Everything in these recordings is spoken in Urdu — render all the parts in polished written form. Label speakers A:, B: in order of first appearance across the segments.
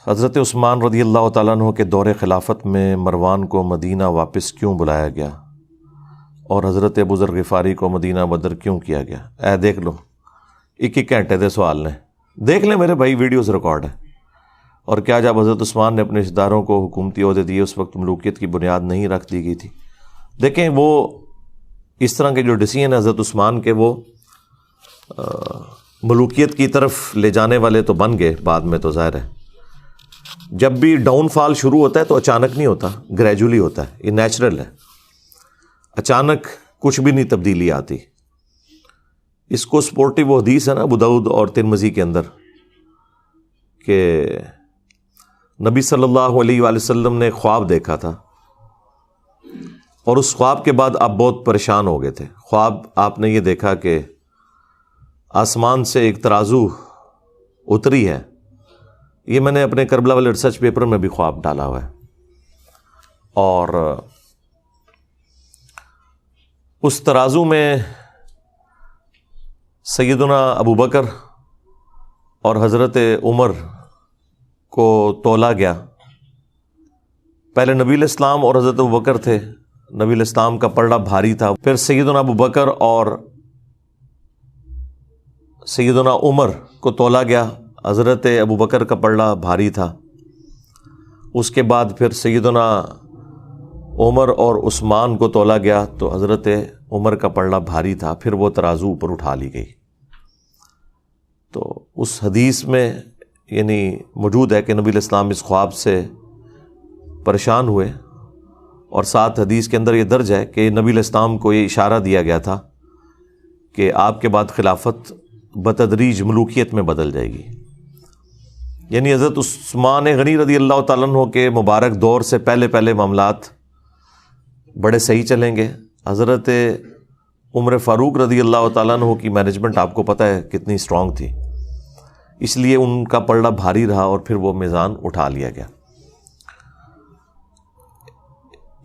A: حضرت عثمان رضی اللہ تعالیٰ عنہ کے دور خلافت میں مروان کو مدینہ واپس کیوں بلایا گیا اور حضرت ابو ذر غفاری کو مدینہ بدر کیوں کیا گیا؟ دیکھ لو، ایک گھنٹے دے سوال نے، دیکھ لیں میرے بھائی، ویڈیوز ریکارڈ ہے۔ اور کیا جب حضرت عثمان نے اپنے رشتہ داروں کو حکومتی عہدے دیے اس وقت ملوکیت کی بنیاد نہیں رکھ دی گئی تھی؟ دیکھیں، وہ اس طرح کے جو ڈیسیژن حضرت عثمان کے وہ ملوکیت کی طرف لے جانے والے تو بن گئے بعد میں، تو ظاہر ہے جب بھی ڈاؤن فال شروع ہوتا ہے تو اچانک نہیں ہوتا، گریجولی ہوتا ہے، یہ نیچرل ہے، اچانک کچھ بھی نہیں تبدیلی آتی۔ اس کو سپورٹیو حدیث ہے نا ابو داؤد اور ترمذی کے اندر کہ نبی صلی اللہ علیہ وآلہ وسلم نے خواب دیکھا تھا اور اس خواب کے بعد آپ بہت پریشان ہو گئے تھے۔ خواب آپ نے یہ دیکھا کہ آسمان سے ایک ترازو اتری ہے، یہ میں نے اپنے کربلا والے ریسرچ پیپر میں بھی خواب ڈالا ہوا ہے، اور اس ترازو میں سیدنا ابو بکر اور حضرت عمر کو تولا گیا۔ پہلے نبی الاسلام اور حضرت ابو بکر تھے، نبی الاسلام کا پلڑا بھاری تھا، پھر سیدنا ابو بکر اور سیدنا عمر کو تولا گیا، حضرت ابو بکر کا پلڑا بھاری تھا، اس کے بعد پھر سیدنا عمر اور عثمان کو تولا گیا تو حضرت عمر کا پلڑا بھاری تھا، پھر وہ ترازو اوپر اٹھا لی گئی۔ تو اس حدیث میں یعنی موجود ہے کہ نبی الاسلام اس خواب سے پریشان ہوئے، اور ساتھ حدیث کے اندر یہ درج ہے کہ نبی الاسلام کو یہ اشارہ دیا گیا تھا کہ آپ کے بعد خلافت بتدریج ملوکیت میں بدل جائے گی۔ یعنی حضرت عثمان غنی رضی اللہ تعالیٰ عنہ کے مبارک دور سے پہلے معاملات بڑے صحیح چلیں گے۔ حضرت عمر فاروق رضی اللہ تعالیٰ عنہ کی مینجمنٹ آپ کو پتہ ہے کتنی اسٹرانگ تھی، اس لیے ان کا پلڑا بھاری رہا اور پھر وہ میزان اٹھا لیا گیا۔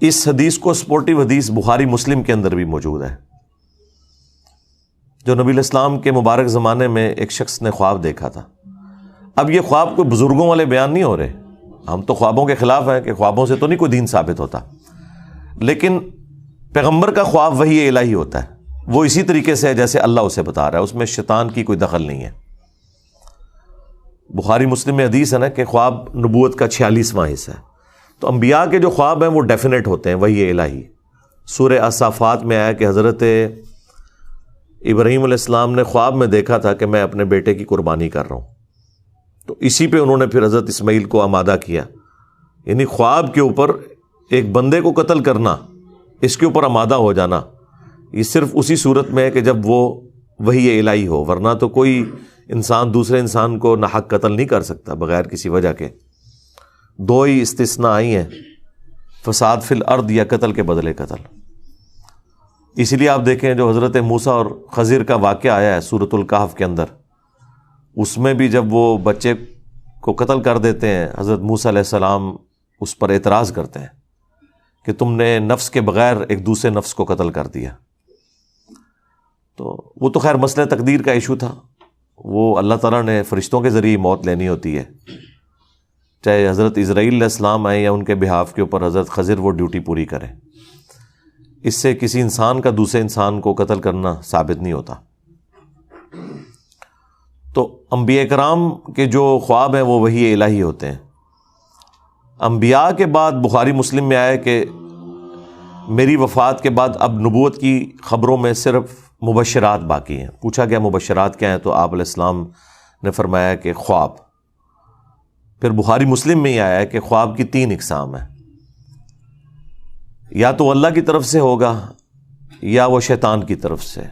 A: اس حدیث کو سپورٹیو حدیث بخاری مسلم کے اندر بھی موجود ہے، جو نبی الاسلام کے مبارک زمانے میں ایک شخص نے خواب دیکھا تھا۔ اب یہ خواب کوئی بزرگوں والے بیان نہیں ہو رہے، ہم تو خوابوں کے خلاف ہیں کہ خوابوں سے تو نہیں کوئی دین ثابت ہوتا، لیکن پیغمبر کا خواب وحی الہی ہوتا ہے، وہ اسی طریقے سے ہے جیسے اللہ اسے بتا رہا ہے، اس میں شیطان کی کوئی دخل نہیں ہے۔ بخاری مسلم میں حدیث ہے نا کہ خواب نبوت کا 46واں حصہ ہے، تو انبیاء کے جو خواب ہیں وہ ڈیفینیٹ ہوتے ہیں، وحی الہی۔ سورہ الصافات میں آیا کہ حضرت ابراہیم علیہ السلام نے خواب میں دیکھا تھا کہ میں اپنے بیٹے کی قربانی کر رہا ہوں، تو اسی پہ انہوں نے پھر حضرت اسماعیل کو آمادہ کیا۔ یعنی خواب کے اوپر ایک بندے کو قتل کرنا، اس کے اوپر آمادہ ہو جانا، یہ صرف اسی صورت میں ہے کہ جب وہ وحی الہی ہو، ورنہ تو کوئی انسان دوسرے انسان کو ناحق قتل نہیں کر سکتا بغیر کسی وجہ کے۔ دو ہی استثناء آئی ہیں، فساد فی الارض یا قتل کے بدلے قتل۔ اسی لیے آپ دیکھیں جو حضرت موسیٰ اور خضر کا واقعہ آیا ہے سورۃ الکہف کے اندر، اس میں بھی جب وہ بچے کو قتل کر دیتے ہیں، حضرت موسیٰ علیہ السلام اس پر اعتراض کرتے ہیں کہ تم نے نفس کے بغیر ایک دوسرے نفس کو قتل کر دیا۔ تو وہ تو خیر مسئلہ تقدیر کا ایشو تھا، وہ اللہ تعالیٰ نے فرشتوں کے ذریعے موت لینی ہوتی ہے، چاہے حضرت اسرائیل علیہ السلام آئے یا ان کے بہاف کے اوپر حضرت خضر وہ ڈیوٹی پوری کریں۔ اس سے کسی انسان کا دوسرے انسان کو قتل کرنا ثابت نہیں ہوتا۔ تو انبیاء کرام کے جو خواب ہیں وہ وحی الہی ہوتے ہیں۔ انبیاء کے بعد بخاری مسلم میں آیا کہ میری وفات کے بعد اب نبوت کی خبروں میں صرف مبشرات باقی ہیں۔ پوچھا گیا مبشرات کیا ہیں، تو آپ علیہ السلام نے فرمایا کہ خواب۔ پھر بخاری مسلم میں ہی آیا ہے کہ خواب کی 3 اقسام ہیں، یا تو اللہ کی طرف سے ہوگا یا وہ شیطان کی طرف سے،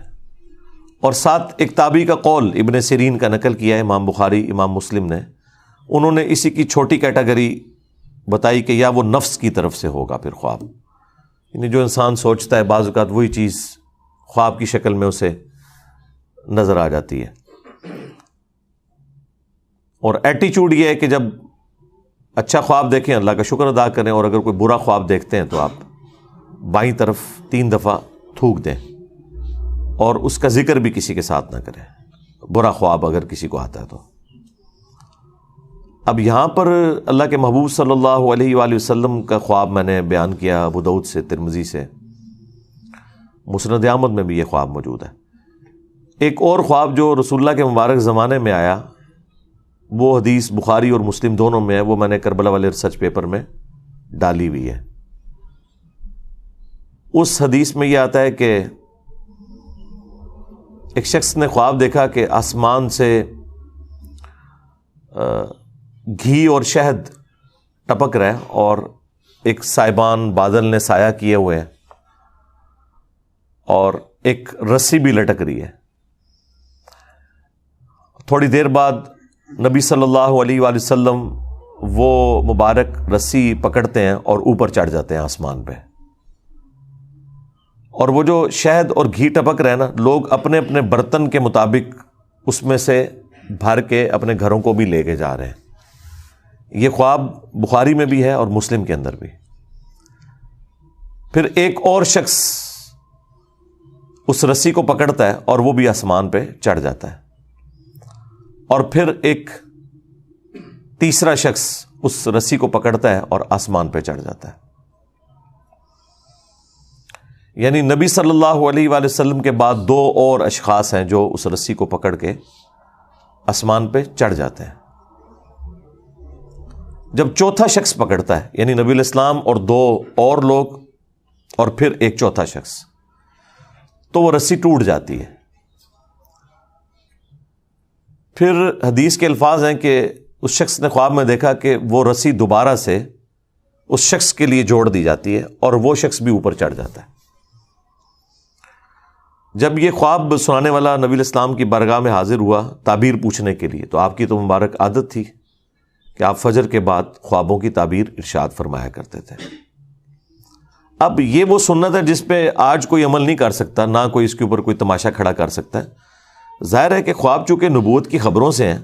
A: اور ساتھ ایک تابعی کا قول ابن سیرین کا نقل کیا ہے امام بخاری امام مسلم نے، انہوں نے اسی کی چھوٹی کیٹیگری بتائی کہ یا وہ نفس کی طرف سے ہوگا پھر خواب، یعنی جو انسان سوچتا ہے بعض اوقات وہی چیز خواب کی شکل میں اسے نظر آ جاتی ہے۔ اور ایٹیچیوڈ یہ ہے کہ جب اچھا خواب دیکھیں اللہ کا شکر ادا کریں، اور اگر کوئی برا خواب دیکھتے ہیں تو آپ بائیں طرف 3 دفعہ تھوک دیں، اور اس کا ذکر بھی کسی کے ساتھ نہ کریں، برا خواب اگر کسی کو آتا ہے تو۔ اب یہاں پر اللہ کے محبوب صلی اللہ علیہ وآلہ وسلم کا خواب میں نے بیان کیا، ابو داؤد سے، ترمذی سے، مسند احمد میں بھی یہ خواب موجود ہے۔ ایک اور خواب جو رسول اللہ کے مبارک زمانے میں آیا، وہ حدیث بخاری اور مسلم دونوں میں ہے، وہ میں نے کربلا والے ریسرچ پیپر میں ڈالی ہوئی ہے۔ اس حدیث میں یہ آتا ہے کہ ایک شخص نے خواب دیکھا کہ آسمان سے گھی اور شہد ٹپک رہا ہے اور ایک سائبان بادل نے سایہ کیے ہوئے ہیں اور ایک رسی بھی لٹک رہی ہے۔ تھوڑی دیر بعد نبی صلی اللہ علیہ وآلہ وسلم وہ مبارک رسی پکڑتے ہیں اور اوپر چڑھ جاتے ہیں آسمان پہ، اور وہ جو شہد اور گھی ٹپک رہے ہیں نا، لوگ اپنے اپنے برتن کے مطابق اس میں سے بھر کے اپنے گھروں کو بھی لے کے جا رہے ہیں۔ یہ خواب بخاری میں بھی ہے اور مسلم کے اندر بھی۔ پھر ایک اور شخص اس رسی کو پکڑتا ہے اور وہ بھی آسمان پہ چڑھ جاتا ہے، اور پھر ایک تیسرا شخص اس رسی کو پکڑتا ہے اور آسمان پہ چڑھ جاتا ہے۔ یعنی نبی صلی اللہ علیہ وآلہ وسلم کے بعد دو اور اشخاص ہیں جو اس رسی کو پکڑ کے آسمان پہ چڑھ جاتے ہیں۔ جب چوتھا شخص پکڑتا ہے، یعنی نبی علیہ السلام اور دو اور لوگ اور پھر ایک چوتھا شخص، تو وہ رسی ٹوٹ جاتی ہے۔ پھر حدیث کے الفاظ ہیں کہ اس شخص نے خواب میں دیکھا کہ وہ رسی دوبارہ سے اس شخص کے لیے جوڑ دی جاتی ہے اور وہ شخص بھی اوپر چڑھ جاتا ہے۔ جب یہ خواب سنانے والا نبی علیہ السلام کی بارگاہ میں حاضر ہوا تعبیر پوچھنے کے لیے، تو آپ کی تو مبارک عادت تھی کہ آپ فجر کے بعد خوابوں کی تعبیر ارشاد فرمایا کرتے تھے۔ اب یہ وہ سنت ہے جس پہ آج کوئی عمل نہیں کر سکتا، نہ کوئی اس کے اوپر کوئی تماشا کھڑا کر سکتا ہے۔ ظاہر ہے کہ خواب چونکہ نبوت کی خبروں سے ہیں،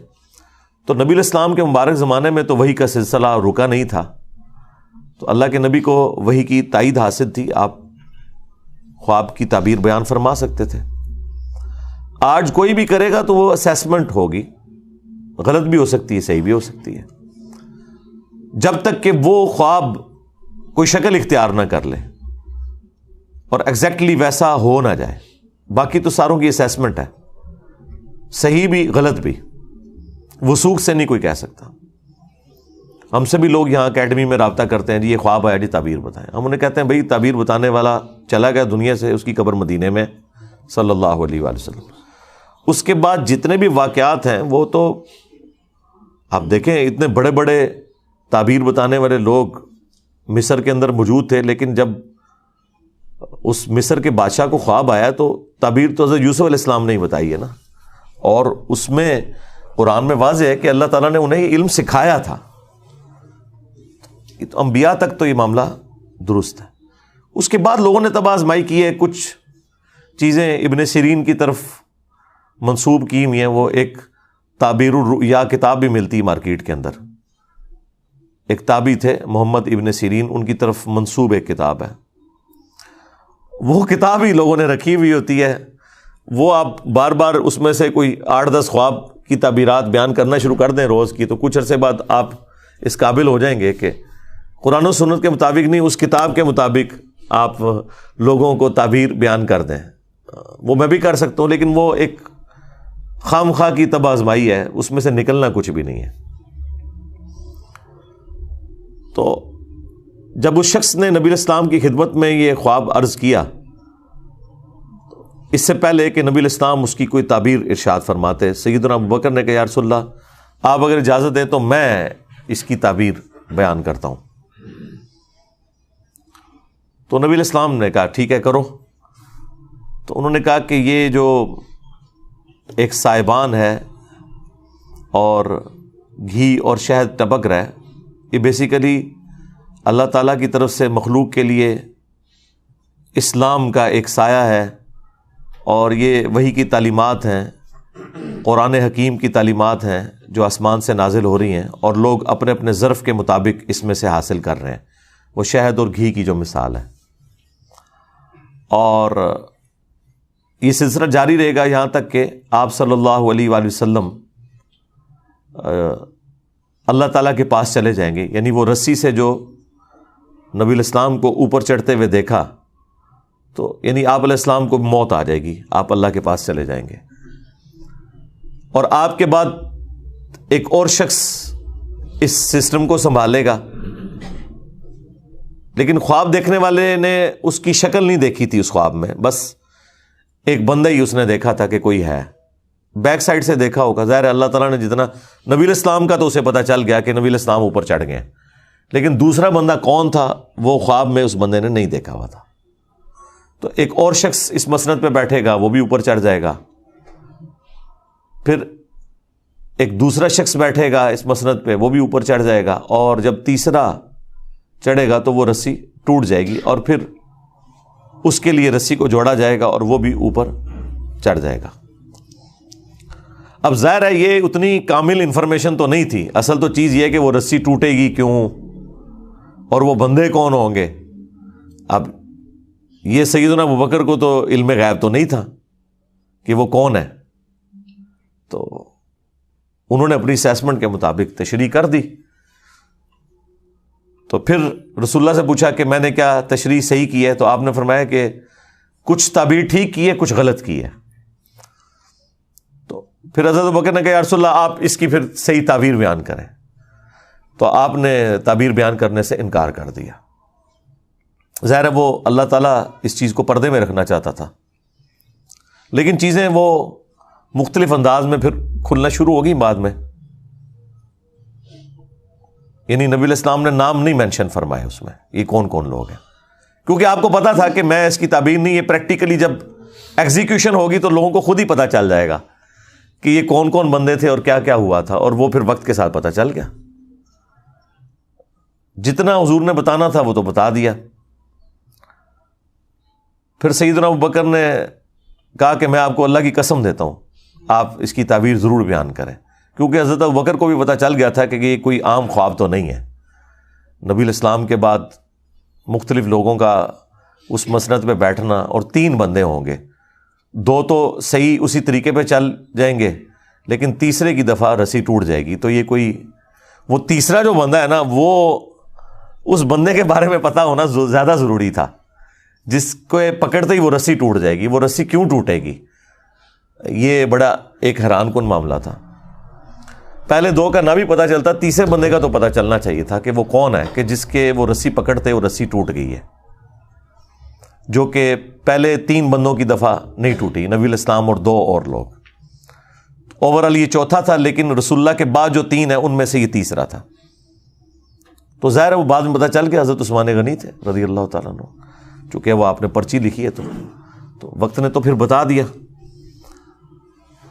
A: تو نبی علیہ السلام کے مبارک زمانے میں تو وحی کا سلسلہ رکا نہیں تھا، تو اللہ کے نبی کو وحی کی تائید حاصل تھی، آپ خواب کی تعبیر بیان فرما سکتے تھے۔ آج کوئی بھی کرے گا تو وہ اسیسمنٹ ہوگی، غلط بھی ہو سکتی ہے، صحیح بھی ہو سکتی ہے، جب تک کہ وہ خواب کوئی شکل اختیار نہ کر لے اور ایگزیکٹلی ویسا ہو نہ جائے۔ باقی تو ساروں کی اسیسمنٹ ہے، صحیح بھی غلط بھی، وثوق سے نہیں کوئی کہہ سکتا۔ ہم سے بھی لوگ یہاں اکیڈمی میں رابطہ کرتے ہیں، جی یہ خواب آیا، جی تعبیر بتائیں۔ ہم انہیں کہتے ہیں بھائی تعبیر بتانے والا چلا گیا دنیا سے، اس کی قبر مدینے میں صلی اللہ علیہ وآلہ وسلم۔ اس کے بعد جتنے بھی واقعات ہیں وہ تو آپ دیکھیں، اتنے بڑے بڑے تعبیر بتانے والے لوگ مصر کے اندر موجود تھے، لیکن جب اس مصر کے بادشاہ کو خواب آیا تو تعبیر تو حضرت یوسف علیہ السلام نے ہی بتائی ہے نا، اور اس میں قرآن میں واضح ہے کہ اللہ تعالیٰ نے انہیں علم سکھایا تھا۔ تو انبیاء تک تو یہ معاملہ درست ہے۔ اس کے بعد لوگوں نے تب آزمائی کی ہے، کچھ چیزیں ابن سیرین کی طرف منسوب کی ہوئی ہیں، وہ ایک تعبیر الرؤیا کتاب بھی ملتی مارکیٹ کے اندر، ایک تابعی تھے محمد ابن سیرین، ان کی طرف منسوب ایک کتاب ہے، وہ کتاب ہی لوگوں نے رکھی ہوئی ہوتی ہے، وہ آپ بار بار اس میں سے کوئی 8-10 خواب کی تعبیرات بیان کرنا شروع کر دیں روز کی، تو کچھ عرصے بعد آپ اس قابل ہو جائیں گے کہ قرآن و سنت کے مطابق نہیں، اس کتاب کے مطابق آپ لوگوں کو تعبیر بیان کر دیں۔ وہ میں بھی کر سکتا ہوں، لیکن وہ ایک خام خواہ کی تب آزمائی ہے، اس میں سے نکلنا کچھ بھی نہیں ہے۔ تو جب اس شخص نے نبی علیہ السلام کی خدمت میں یہ خواب عرض کیا، اس سے پہلے کہ نبی علیہ السلام اس کی کوئی تعبیر ارشاد فرماتے، سیدنا ابوبکر نے کہا یا رسول اللہ، آپ اگر اجازت دیں تو میں اس کی تعبیر بیان کرتا ہوں۔ تو نبی علیہ السلام نے کہا ٹھیک ہے کرو۔ تو انہوں نے کہا کہ یہ جو ایک سائبان ہے اور گھی اور شہد ٹپک رہا ہے، یہ بیسیکلی اللہ تعالیٰ کی طرف سے مخلوق کے لیے اسلام کا ایک سایہ ہے، اور یہ وحی کی تعلیمات ہیں، قرآن حکیم کی تعلیمات ہیں جو آسمان سے نازل ہو رہی ہیں، اور لوگ اپنے اپنے ظرف کے مطابق اس میں سے حاصل کر رہے ہیں۔ وہ شہد اور گھی کی جو مثال ہے، اور یہ سلسلہ جاری رہے گا یہاں تک کہ آپ صلی اللہ علیہ وآلہ وسلم اللہ تعالیٰ کے پاس چلے جائیں گے. یعنی وہ رسی سے جو نبی علیہ السلام کو اوپر چڑھتے ہوئے دیکھا تو یعنی آپ علیہ السلام کو موت آ جائے گی, آپ اللہ کے پاس چلے جائیں گے. اور آپ کے بعد ایک اور شخص اس سسٹم کو سنبھالے گا, لیکن خواب دیکھنے والے نے اس کی شکل نہیں دیکھی تھی اس خواب میں, بس ایک بندہ ہی اس نے دیکھا تھا کہ کوئی ہے, بیک سائڈ سے دیکھا ہوگا. ظاہر ہے اللہ تعالیٰ نے جتنا نبی علیہ السلام کا تو اسے پتہ چل گیا کہ نبی علیہ السلام اوپر چڑھ گئے, لیکن دوسرا بندہ کون تھا وہ خواب میں اس بندے نے نہیں دیکھا ہوا تھا. تو ایک اور شخص اس مسند پہ بیٹھے گا, وہ بھی اوپر چڑھ جائے گا. پھر ایک دوسرا شخص بیٹھے گا اس مسند پہ, وہ بھی اوپر چڑھ جائے گا. اور جب تیسرا چڑھے گا تو وہ رسی ٹوٹ جائے گی, اور پھر اس کے لیے رسی کو جوڑا جائے گا اور وہ بھی اوپر چڑھ جائے گا. اب ظاہر ہے یہ اتنی کامل انفارمیشن تو نہیں تھی. اصل تو چیز یہ کہ وہ رسی ٹوٹے گی کیوں اور وہ بندے کون ہوں گے. اب یہ سیدنا ابوبکر کو تو علم غیب تو نہیں تھا کہ وہ کون ہے, تو انہوں نے اپنی اسیسمنٹ کے مطابق تشریح کر دی. تو پھر رسول اللہ سے پوچھا کہ میں نے کیا تشریح صحیح کی ہے, تو آپ نے فرمایا کہ کچھ تعبیر ٹھیک کی ہے, کچھ غلط کی ہے. تو پھر حضرت ابوبکر نے کہا یا رسول اللہ آپ اس کی پھر صحیح تعبیر بیان کریں. تو آپ نے تعبیر بیان کرنے سے انکار کر دیا. ظاہر ہے وہ اللہ تعالیٰ اس چیز کو پردے میں رکھنا چاہتا تھا, لیکن چیزیں وہ مختلف انداز میں پھر کھلنا شروع ہوگی بعد میں. یعنی نبی علیہ السلام نے نام نہیں مینشن فرمائے اس میں, یہ کون کون لوگ ہیں, کیونکہ آپ کو پتا تھا کہ میں اس کی تعبیر نہیں, یہ پریکٹیکلی جب ایگزیکیوشن ہوگی تو لوگوں کو خود ہی پتا چل جائے گا کہ یہ کون کون بندے تھے اور کیا کیا ہوا تھا, اور وہ پھر وقت کے ساتھ پتا چل گیا. جتنا حضور نے بتانا تھا وہ تو بتا دیا. پھر سیدنا ابوبکر نے کہا کہ میں آپ کو اللہ کی قسم دیتا ہوں آپ اس کی تعبیر ضرور بیان کریں, کیونکہ حضرت ابوبکر کو بھی پتہ چل گیا تھا کہ یہ کوئی عام خواب تو نہیں ہے. نبی علیہ السلام کے بعد مختلف لوگوں کا اس مسند پہ بیٹھنا, اور 3 بندے ہوں گے, 2 تو صحیح اسی طریقے پہ چل جائیں گے, لیکن تیسرے کی دفعہ رسی ٹوٹ جائے گی. تو یہ کوئی وہ تیسرا جو بندہ ہے نا, وہ اس بندے کے بارے میں پتہ ہونا زیادہ ضروری تھا, جس کو پکڑتے ہی وہ رسی ٹوٹ جائے گی. وہ رسی کیوں ٹوٹے گی, یہ بڑا ایک حیران کن معاملہ تھا. پہلے 2 کا نہ بھی پتہ چلتا, تیسرے بندے کا تو پتہ چلنا چاہیے تھا کہ وہ کون ہے کہ جس کے وہ رسی پکڑتے وہ رسی ٹوٹ گئی ہے, جو کہ پہلے 3 بندوں کی دفعہ نہیں ٹوٹی, نبی علیہ السلام اور 2 اور لوگ. اوورآل یہ چوتھا تھا, لیکن رسول اللہ کے بعد جو 3 ہیں ان میں سے یہ تیسرا تھا. تو ظاہر ہے وہ بعد میں پتہ چل کے حضرت عثمان غنی تھے رضی اللہ تعالیٰ عنہ, چونکہ وہ آپ نے پرچی لکھی ہے تو وقت نے تو پھر بتا دیا.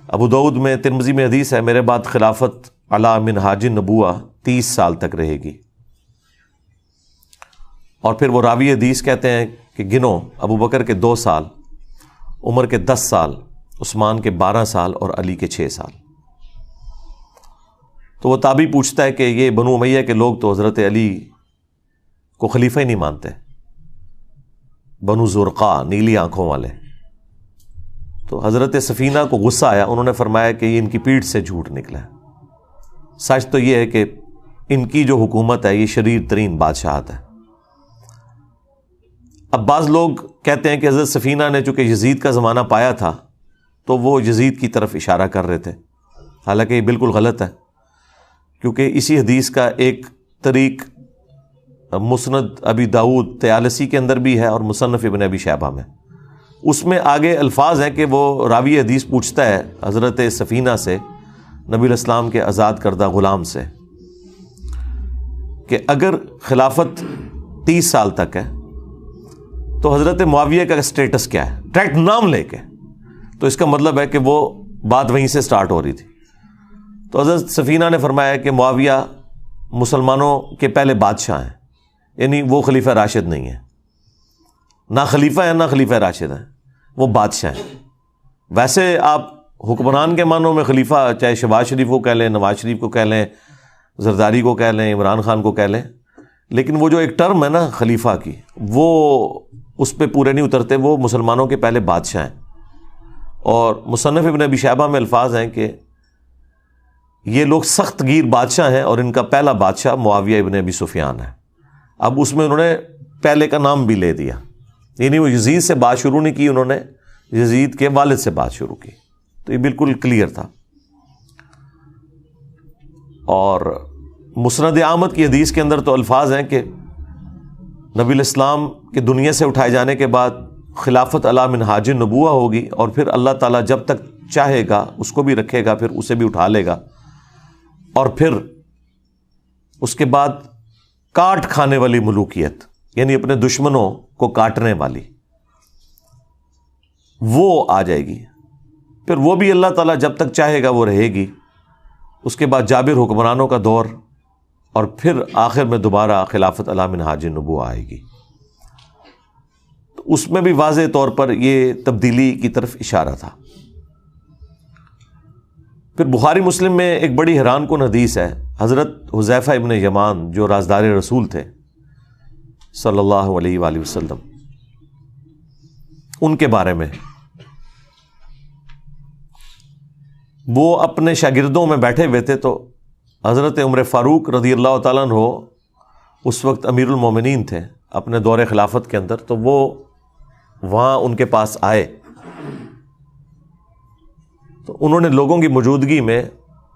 A: ابو داؤد میں ترمذی میں حدیث ہے, میرے بعد خلافت علی منہاج النبوہ 30 سال تک رہے گی. اور پھر وہ راوی حدیث کہتے ہیں کہ گنو, ابو بکر کے 2 سال, عمر کے 10 سال, عثمان کے 12 سال اور علی کے 6 سال. تو وہ تابعی پوچھتا ہے کہ یہ بنو امیہ کے لوگ تو حضرت علی کو خلیفہ ہی نہیں مانتے, بنو زرقا نیلی آنکھوں والے. تو حضرت سفینہ کو غصہ آیا, انہوں نے فرمایا کہ یہ ان کی پیٹھ سے جھوٹ نکلا ہے. سچ تو یہ ہے کہ ان کی جو حکومت ہے یہ شریر ترین بادشاہت ہے. اب بعض لوگ کہتے ہیں کہ حضرت سفینہ نے چونکہ یزید کا زمانہ پایا تھا تو وہ یزید کی طرف اشارہ کر رہے تھے, حالانکہ یہ بالکل غلط ہے, کیونکہ اسی حدیث کا ایک طریق مسند ابی داؤد طیالسی کے اندر بھی ہے اور مصنف ابن ابی شیبہ میں. اس میں آگے الفاظ ہیں کہ وہ راوی حدیث پوچھتا ہے حضرت سفینہ سے, نبی علیہ السلام کے آزاد کردہ غلام سے, کہ اگر خلافت 30 سال تک ہے تو حضرت معاویہ کا اسٹیٹس کیا ہے, ڈائریکٹ نام لے کے. تو اس کا مطلب ہے کہ وہ بات وہیں سے سٹارٹ ہو رہی تھی. تو حضرت سفینہ نے فرمایا کہ معاویہ مسلمانوں کے پہلے بادشاہ ہیں, یعنی وہ خلیفہ راشد نہیں ہے, نہ خلیفہ ہے نہ خلیفہ راشد ہیں, وہ بادشاہ ہیں. ویسے آپ حکمران کے معنوں میں خلیفہ چاہے شہباز شریف کو کہہ لیں, نواز شریف کو کہہ لیں, زرداری کو کہہ لیں, عمران خان کو کہہ لیں, لیکن وہ جو ایک ٹرم ہے نا خلیفہ کی, وہ اس پہ پورے نہیں اترتے. وہ مسلمانوں کے پہلے بادشاہ ہیں. اور مصنف ابن ابی شیبہ میں الفاظ ہیں کہ یہ لوگ سخت گیر بادشاہ ہیں اور ان کا پہلا بادشاہ معاویہ ابن ابی سفیان ہے. اب اس میں انہوں نے پہلے کا نام بھی لے دیا، یعنی وہ یزید سے بات شروع نہیں کی، انہوں نے یزید کے والد سے بات شروع کی. تو یہ بالکل کلیئر تھا. اور مسند احمد کی حدیث کے اندر تو الفاظ ہیں کہ نبی الاسلام کے دنیا سے اٹھائے جانے کے بعد خلافت علی منہاج النبوہ ہوگی، اور پھر اللہ تعالیٰ جب تک چاہے گا اس کو بھی رکھے گا، پھر اسے بھی اٹھا لے گا، اور پھر اس کے بعد کاٹ کھانے والی ملوکیت، یعنی اپنے دشمنوں کو کاٹنے والی، وہ آ جائے گی. پھر وہ بھی اللہ تعالیٰ جب تک چاہے گا وہ رہے گی. اس کے بعد جابر حکمرانوں کا دور، اور پھر آخر میں دوبارہ خلافت علی منہاج النبوہ آئے گی. تو اس میں بھی واضح طور پر یہ تبدیلی کی طرف اشارہ تھا. پھر بخاری مسلم میں ایک بڑی حیران کن حدیث ہے. حضرت حذیفہ ابن یمان جو رازدار رسول تھے صلی اللہ علیہ وآلہ وسلم، ان کے بارے میں وہ اپنے شاگردوں میں بیٹھے ہوئے تھے. تو حضرت عمر فاروق رضی اللہ تعالیٰ عنہ اس وقت امیر المومنین تھے اپنے دور خلافت کے اندر. تو وہ وہاں ان کے پاس آئے، تو انہوں نے لوگوں کی موجودگی میں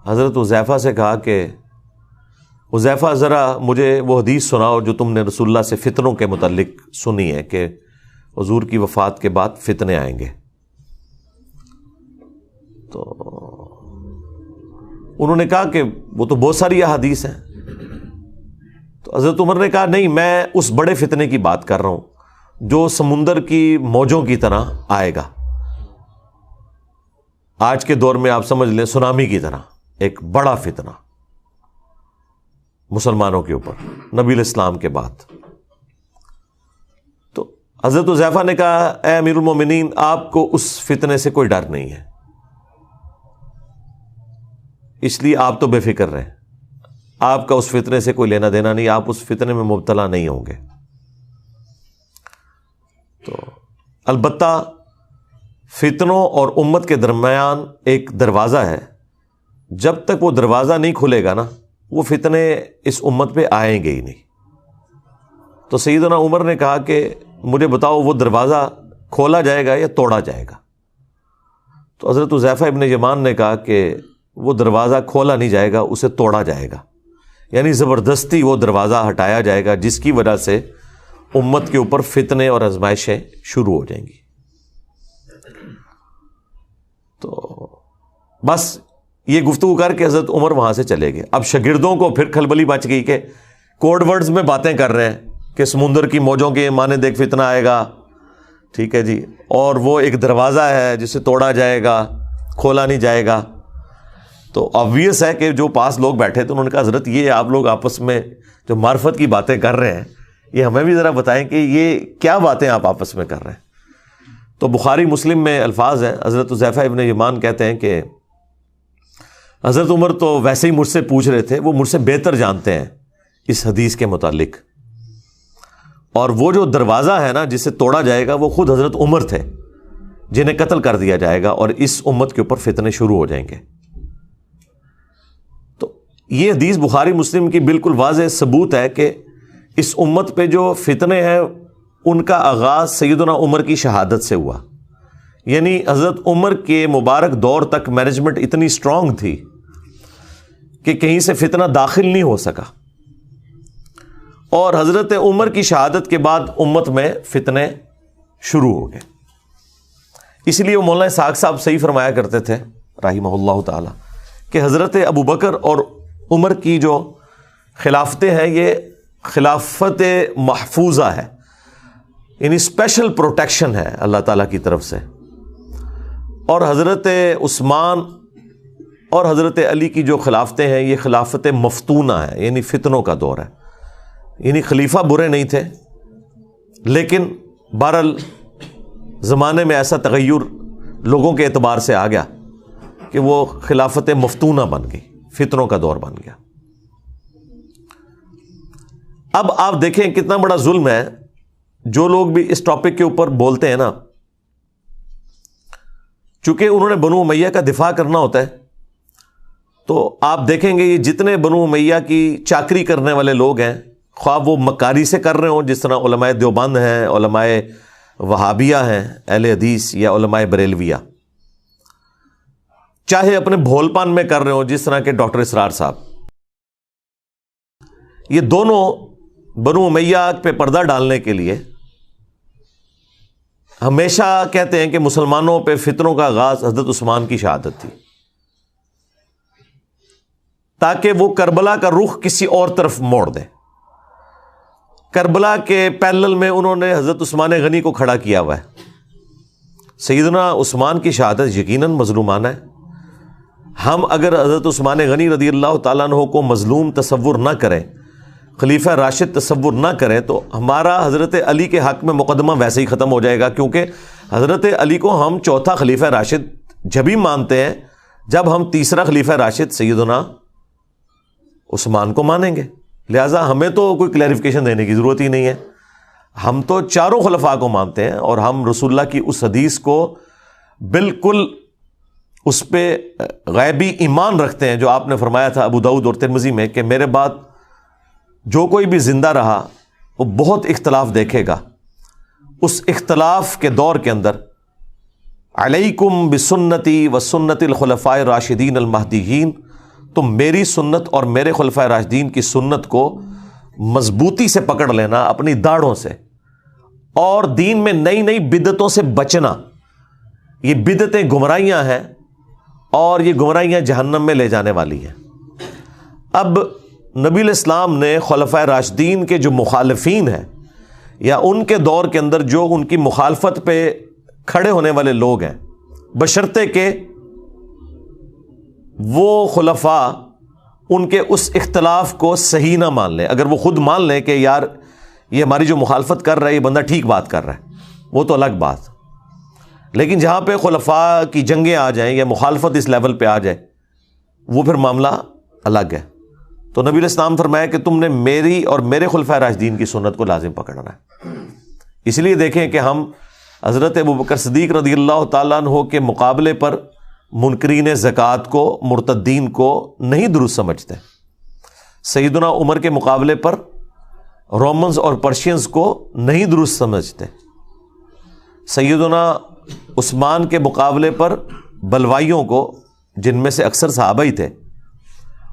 A: حضرت حذیفہ سے کہا کہ حذیفہ ذرا مجھے وہ حدیث سناؤ جو تم نے رسول اللہ سے فتنوں کے متعلق سنی ہے کہ حضور کی وفات کے بعد فتنے آئیں گے. تو انہوں نے کہا کہ وہ تو بہت ساری احادیث ہیں. تو حضرت عمر نے کہا نہیں، میں اس بڑے فتنے کی بات کر رہا ہوں جو سمندر کی موجوں کی طرح آئے گا. آج کے دور میں آپ سمجھ لیں سونامی کی طرح ایک بڑا فتنہ مسلمانوں کے اوپر نبی الاسلام کے بعد. تو حضرت حذیفہ نے کہا اے امیر المومنین، آپ کو اس فتنے سے کوئی ڈر نہیں ہے، اس لیے آپ تو بے فکر رہیں، آپ کا اس فتنے سے کوئی لینا دینا نہیں، آپ اس فتنے میں مبتلا نہیں ہوں گے. تو البتہ فتنوں اور امت کے درمیان ایک دروازہ ہے، جب تک وہ دروازہ نہیں کھلے گا نا وہ فتنے اس امت پہ آئیں گے ہی نہیں. تو سیدنا عمر نے کہا کہ مجھے بتاؤ وہ دروازہ کھولا جائے گا یا توڑا جائے گا؟ تو حضرت حذیفہ ابن یمان نے کہا کہ وہ دروازہ کھولا نہیں جائے گا، اسے توڑا جائے گا، یعنی زبردستی وہ دروازہ ہٹایا جائے گا جس کی وجہ سے امت کے اوپر فتنے اور آزمائشیں شروع ہو جائیں گی. تو بس یہ گفتگو کر کے حضرت عمر وہاں سے چلے گئے. اب شاگردوں کو پھر کھلبلی مچ گئی کہ کوڈ ورڈز میں باتیں کر رہے ہیں کہ سمندر کی موجوں کے مانے دیکھ فتنہ آئے گا، ٹھیک ہے جی، اور وہ ایک دروازہ ہے جسے توڑا جائے گا، کھولا نہیں جائے گا. تو آبویس ہے کہ جو پاس لوگ بیٹھے تھے انہوں نے کہا حضرت یہ آپ لوگ آپس میں جو معرفت کی باتیں کر رہے ہیں یہ ہمیں بھی ذرا بتائیں کہ یہ کیا باتیں آپ آپس میں کر رہے ہیں. تو بخاری مسلم میں الفاظ ہیں، حضرت حذیفہ ابن یمان کہتے ہیں کہ حضرت عمر تو ویسے ہی مجھ سے پوچھ رہے تھے، وہ مجھ سے بہتر جانتے ہیں اس حدیث کے متعلق، اور وہ جو دروازہ ہے نا جسے توڑا جائے گا وہ خود حضرت عمر تھے جنہیں قتل کر دیا جائے گا اور اس امت کے اوپر فتنے شروع ہو جائیں گے. تو یہ حدیث بخاری مسلم کی بالکل واضح ثبوت ہے کہ اس امت پہ جو فتنے ہیں ان کا آغاز سیدنا عمر کی شہادت سے ہوا. یعنی حضرت عمر کے مبارک دور تک مینجمنٹ اتنی اسٹرانگ تھی کہ کہیں سے فتنہ داخل نہیں ہو سکا، اور حضرت عمر کی شہادت کے بعد امت میں فتنے شروع ہو گئے. اس لیے وہ مولانا اسحاق صاحب صحیح فرمایا کرتے تھے رحمہ اللہ تعالی کہ حضرت ابو بکر اور عمر کی جو خلافتیں ہیں یہ خلافت محفوظہ ہے، یعنی اسپیشل پروٹیکشن ہے اللہ تعالیٰ کی طرف سے. اور حضرت عثمان اور حضرت علی کی جو خلافتیں ہیں یہ خلافت مفتونہ ہے، یعنی فتنوں کا دور ہے. یعنی خلیفہ برے نہیں تھے، لیکن بہرحال زمانے میں ایسا تغیر لوگوں کے اعتبار سے آ گیا کہ وہ خلافت مفتونہ بن گئی، فتنوں کا دور بن گیا. اب آپ دیکھیں کتنا بڑا ظلم ہے. جو لوگ بھی اس ٹاپک کے اوپر بولتے ہیں نا، چونکہ انہوں نے بنو امیہ کا دفاع کرنا ہوتا ہے تو آپ دیکھیں گے یہ جتنے بنو امیہ کی چاکری کرنے والے لوگ ہیں، خواہ وہ مکاری سے کر رہے ہوں جس طرح علماء دیوبند ہیں، علماء وہابیہ ہیں اہل حدیث، یا علماء بریلویہ، چاہے اپنے بھول پان میں کر رہے ہوں جس طرح کے ڈاکٹر اسرار صاحب، یہ دونوں بنو امیہ پہ پردہ ڈالنے کے لیے ہمیشہ کہتے ہیں کہ مسلمانوں پہ فتنوں کا آغاز حضرت عثمان کی شہادت تھی، تاکہ وہ کربلا کا رخ کسی اور طرف موڑ دیں۔ کربلا کے پیرلل میں انہوں نے حضرت عثمان غنی کو کھڑا کیا ہوا ہے۔ سیدنا عثمان کی شہادت یقیناً مظلومانہ ہے۔ ہم اگر حضرت عثمان غنی رضی اللہ تعالیٰ عنہ کو مظلوم تصور نہ کریں، خلیفہ راشد تصور نہ کریں، تو ہمارا حضرت علی کے حق میں مقدمہ ویسے ہی ختم ہو جائے گا، کیونکہ حضرت علی کو ہم چوتھا خلیفہ راشد جبھی مانتے ہیں جب ہم تیسرا خلیفہ راشد سیدنا عثمان کو مانیں گے۔ لہٰذا ہمیں تو کوئی کلیریفیکیشن دینے کی ضرورت ہی نہیں ہے، ہم تو چاروں خلفاء کو مانتے ہیں، اور ہم رسول اللہ کی اس حدیث کو بالکل اس پہ غیبی ایمان رکھتے ہیں جو آپ نے فرمایا تھا ابو داؤد اور ترمذی میں کہ میرے بعد جو کوئی بھی زندہ رہا وہ بہت اختلاف دیکھے گا، اس اختلاف کے دور کے اندر علیکم بسنتی و سنت الخلفاء الراشدین المہدیین، تم میری سنت اور میرے خلفاء راشدین کی سنت کو مضبوطی سے پکڑ لینا اپنی داڑھوں سے، اور دین میں نئی نئی بدعتوں سے بچنا۔ یہ بدعتیں گمراہیاں ہیں اور یہ گمراہیاں جہنم میں لے جانے والی ہیں۔ اب نبی الاسلام نے خلفاء راشدین کے جو مخالفین ہیں یا ان کے دور کے اندر جو ان کی مخالفت پہ کھڑے ہونے والے لوگ ہیں، بشرطے کہ وہ خلفاء ان کے اس اختلاف کو صحیح نہ مان لیں، اگر وہ خود مان لیں کہ یار یہ ہماری جو مخالفت کر رہا ہے یہ بندہ ٹھیک بات کر رہا ہے، وہ تو الگ بات، لیکن جہاں پہ خلفاء کی جنگیں آ جائیں یا مخالفت اس لیول پہ آ جائے وہ پھر معاملہ الگ ہے۔ تو نبی الاسلام فرمایا کہ تم نے میری اور میرے خلفاء راشدین کی سنت کو لازم پکڑنا ہے۔ اس لیے دیکھیں کہ ہم حضرت ابوبکر صدیق رضی اللہ تعالیٰ عنہ کے مقابلے پر منکرین زکوٰۃ کو، مرتدین کو نہیں درست سمجھتے، سیدنا عمر کے مقابلے پر رومنز اور پرشینز کو نہیں درست سمجھتے، سیدنا عثمان کے مقابلے پر بلوائیوں کو، جن میں سے اکثر صحابہ ہی تھے،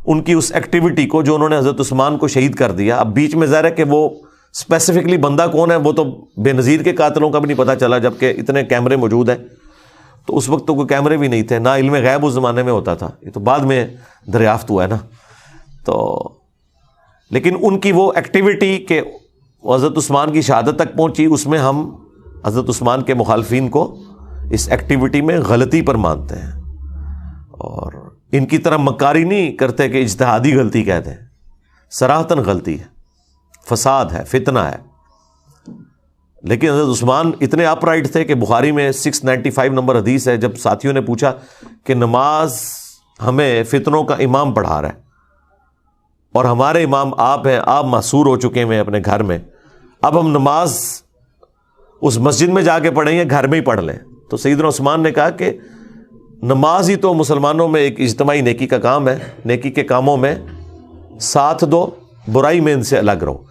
A: ان کی اس ایکٹیویٹی کو جو انہوں نے حضرت عثمان کو شہید کر دیا۔ اب بیچ میں ظاہر ہے کہ وہ اسپیسیفکلی بندہ کون ہے وہ تو بے نظیر کے قاتلوں کا بھی نہیں پتہ چلا، جبکہ اتنے کیمرے موجود ہیں، تو اس وقت تو کوئی کیمرے بھی نہیں تھے، نہ علم غیب اس زمانے میں ہوتا تھا، یہ تو بعد میں دریافت ہوا ہے نا۔ تو لیکن ان کی وہ ایکٹیویٹی کہ حضرت عثمان کی شہادت تک پہنچی، اس میں ہم حضرت عثمان کے مخالفین کو اس ایکٹیویٹی میں غلطی پر مانتے ہیں، اور ان کی طرح مکاری نہیں کرتے کہ اجتہادی غلطی کہتے ہیں، صراحتاً غلطی ہے، فساد ہے، فتنہ ہے۔ لیکن حضرت عثمان اتنے اپ رائٹ تھے کہ بخاری میں 695 نمبر حدیث ہے، جب ساتھیوں نے پوچھا کہ نماز ہمیں فتنوں کا امام پڑھا رہا ہے اور ہمارے امام آپ ہیں، آپ محصور ہو چکے ہیں اپنے گھر میں، اب ہم نماز اس مسجد میں جا کے پڑھیں یا گھر میں ہی پڑھ لیں؟ تو سیدنا عثمان نے کہا کہ نماز ہی تو مسلمانوں میں ایک اجتماعی نیکی کا کام ہے، نیکی کے کاموں میں ساتھ دو، برائی میں ان سے الگ رہو۔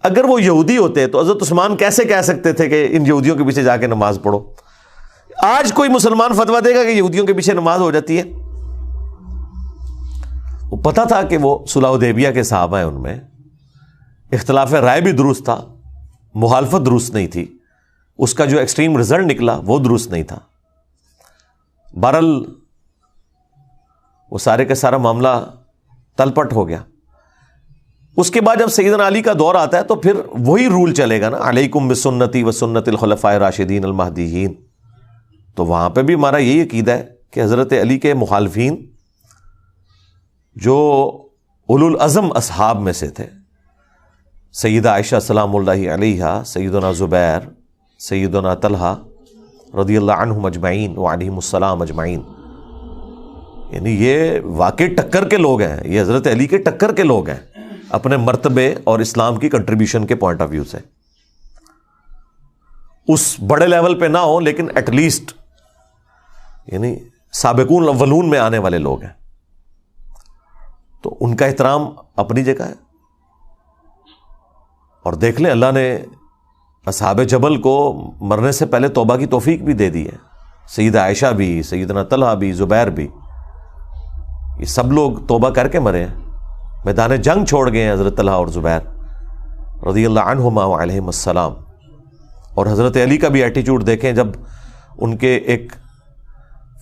A: اگر وہ یہودی ہوتے تو حضرت عثمان کیسے کہہ سکتے تھے کہ ان یہودیوں کے پیچھے جا کے نماز پڑھو؟ آج کوئی مسلمان فتویٰ دے گا کہ یہودیوں کے پیچھے نماز ہو جاتی ہے؟ وہ پتہ تھا کہ وہ صلح حدیبیہ کے صحابہ ہیں، ان میں اختلاف رائے بھی درست تھا، مخالفت درست نہیں تھی، اس کا جو ایکسٹریم رزلٹ نکلا وہ درست نہیں تھا۔ بہرحال وہ سارے کا سارا معاملہ تلپٹ ہو گیا۔ اس کے بعد جب سیدنا علی کا دور آتا ہے تو پھر وہی رول چلے گا نا، علیکم بسنتی و سنت الخلفاء الراشدین المہدیین۔ تو وہاں پہ بھی ہمارا یہی عقیدہ ہے کہ حضرت علی کے مخالفین جو اولو العزم اصحاب میں سے تھے، سیدہ عائشہ سلام اللہ علیہا، سیدنا زبیر، سیدنا طلحہ رضی اللہ عنہم اجمعین وعلیہم السلام اجمعین، یعنی یہ واقعی ٹکر کے لوگ ہیں، یہ حضرت علی کے ٹکر کے لوگ ہیں اپنے مرتبے اور اسلام کی کنٹریبیوشن کے پوائنٹ آف ویو سے۔ اس بڑے لیول پہ نہ ہو لیکن ایٹ لیسٹ یعنی سابقون الاولون میں آنے والے لوگ ہیں۔ تو ان کا احترام اپنی جگہ ہے. اور دیکھ لیں اللہ نے اصحاب جبل کو مرنے سے پہلے توبہ کی توفیق بھی دے دی ہے. سیدہ عائشہ بھی، سیدنا طلحہ بھی، زبیر بھی، یہ سب لوگ توبہ کر کے مرے ہیں. میدان جنگ چھوڑ گئے ہیں حضرت طلحہ اور زبیر رضی اللہ عنہما وعلیہم السلام. اور حضرت علی کا بھی ایٹیچیوڈ دیکھیں، جب ان کے ایک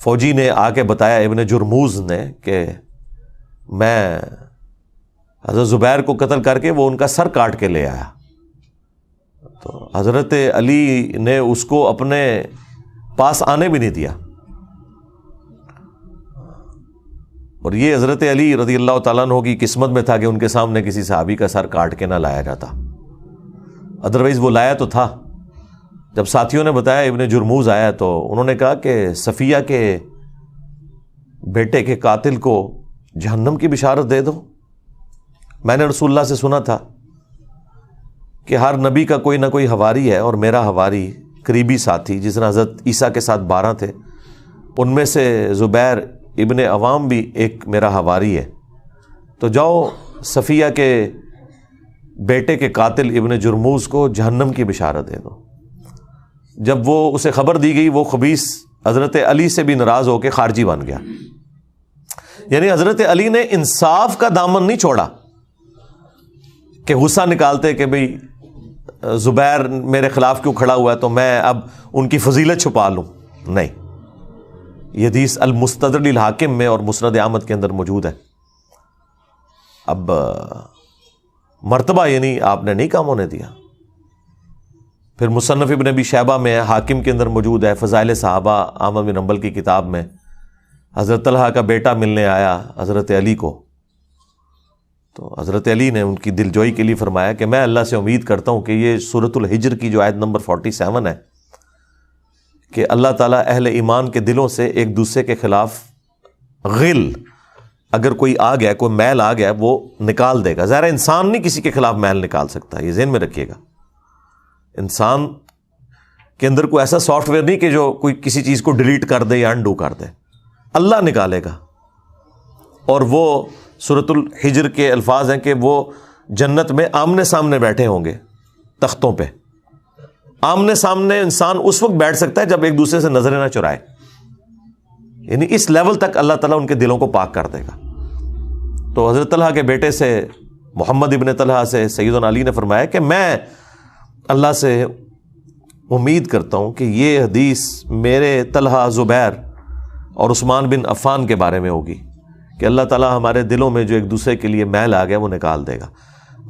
A: فوجی نے آ کے بتایا ابن جرموز نے کہ میں حضرت زبیر کو قتل کر کے وہ ان کا سر کاٹ کے لے آیا، تو حضرت علی نے اس کو اپنے پاس آنے بھی نہیں دیا. اور یہ حضرت علی رضی اللہ تعالیٰ عنہ کی قسمت میں تھا کہ ان کے سامنے کسی صحابی کا سر کاٹ کے نہ لایا جاتا، ادروائز وہ لایا تو تھا. جب ساتھیوں نے بتایا ابن جرموز آیا تو انہوں نے کہا کہ صفیہ کے بیٹے کے قاتل کو جہنم کی بشارت دے دو. میں نے رسول اللہ سے سنا تھا کہ ہر نبی کا کوئی نہ کوئی حواری ہے، اور میرا حواری قریبی ساتھی جس نے حضرت عیسیٰ کے ساتھ 12 تھے، ان میں سے زبیر ابن عوام بھی ایک میرا حواری ہے. تو جاؤ صفیہ کے بیٹے کے قاتل ابن جرموز کو جہنم کی بشارت دے دو. جب وہ اسے خبر دی گئی، وہ خبیث حضرت علی سے بھی ناراض ہو کے خارجی بن گیا. یعنی حضرت علی نے انصاف کا دامن نہیں چھوڑا کہ غصہ نکالتے کہ بھئی زبیر میرے خلاف کیوں کھڑا ہوا ہے تو میں اب ان کی فضیلت چھپا لوں. نہیں، یہ حدیث المستدرک للحاکم میں اور مسند احمد کے اندر موجود ہے. اب مرتبہ یعنی آپ نے نہیں کام ہونے دیا. پھر مصنف ابن ابی شیبہ میں ہے، حاکم کے اندر موجود ہے، فضائل صحابہ احمد بن حنبل کی کتاب میں حضرت طلحہ کا بیٹا ملنے آیا حضرت علی کو، تو حضرت علی نے ان کی دلجوئی کے لیے فرمایا کہ میں اللہ سے امید کرتا ہوں کہ یہ سورۃ الحجر کی جو آیت نمبر 47 ہے کہ اللہ تعالیٰ اہل ایمان کے دلوں سے ایک دوسرے کے خلاف غل اگر کوئی آ گیا، کوئی میل آ گیا، وہ نکال دے گا. ظاہر انسان نہیں کسی کے خلاف میل نکال سکتا، یہ ذہن میں رکھیے گا. انسان کے اندر کوئی ایسا سافٹ ویئر نہیں کہ جو کوئی کسی چیز کو ڈیلیٹ کر دے یا انڈو کر دے، اللہ نکالے گا. اور وہ سورۃ الحجر کے الفاظ ہیں کہ وہ جنت میں آمنے سامنے بیٹھے ہوں گے تختوں پہ. آمنے سامنے انسان اس وقت بیٹھ سکتا ہے جب ایک دوسرے سے نظریں نہ چرائے، یعنی اس لیول تک اللہ تعالیٰ ان کے دلوں کو پاک کر دے گا. تو حضرت طلحہ کے بیٹے سے محمد ابن طلحہ سے سیدنا علی نے فرمایا کہ میں اللہ سے امید کرتا ہوں کہ یہ حدیث میرے طلحہ، زبیر اور عثمان بن عفان کے بارے میں ہوگی کہ اللہ تعالیٰ ہمارے دلوں میں جو ایک دوسرے کے لیے میل آ گیا وہ نکال دے گا.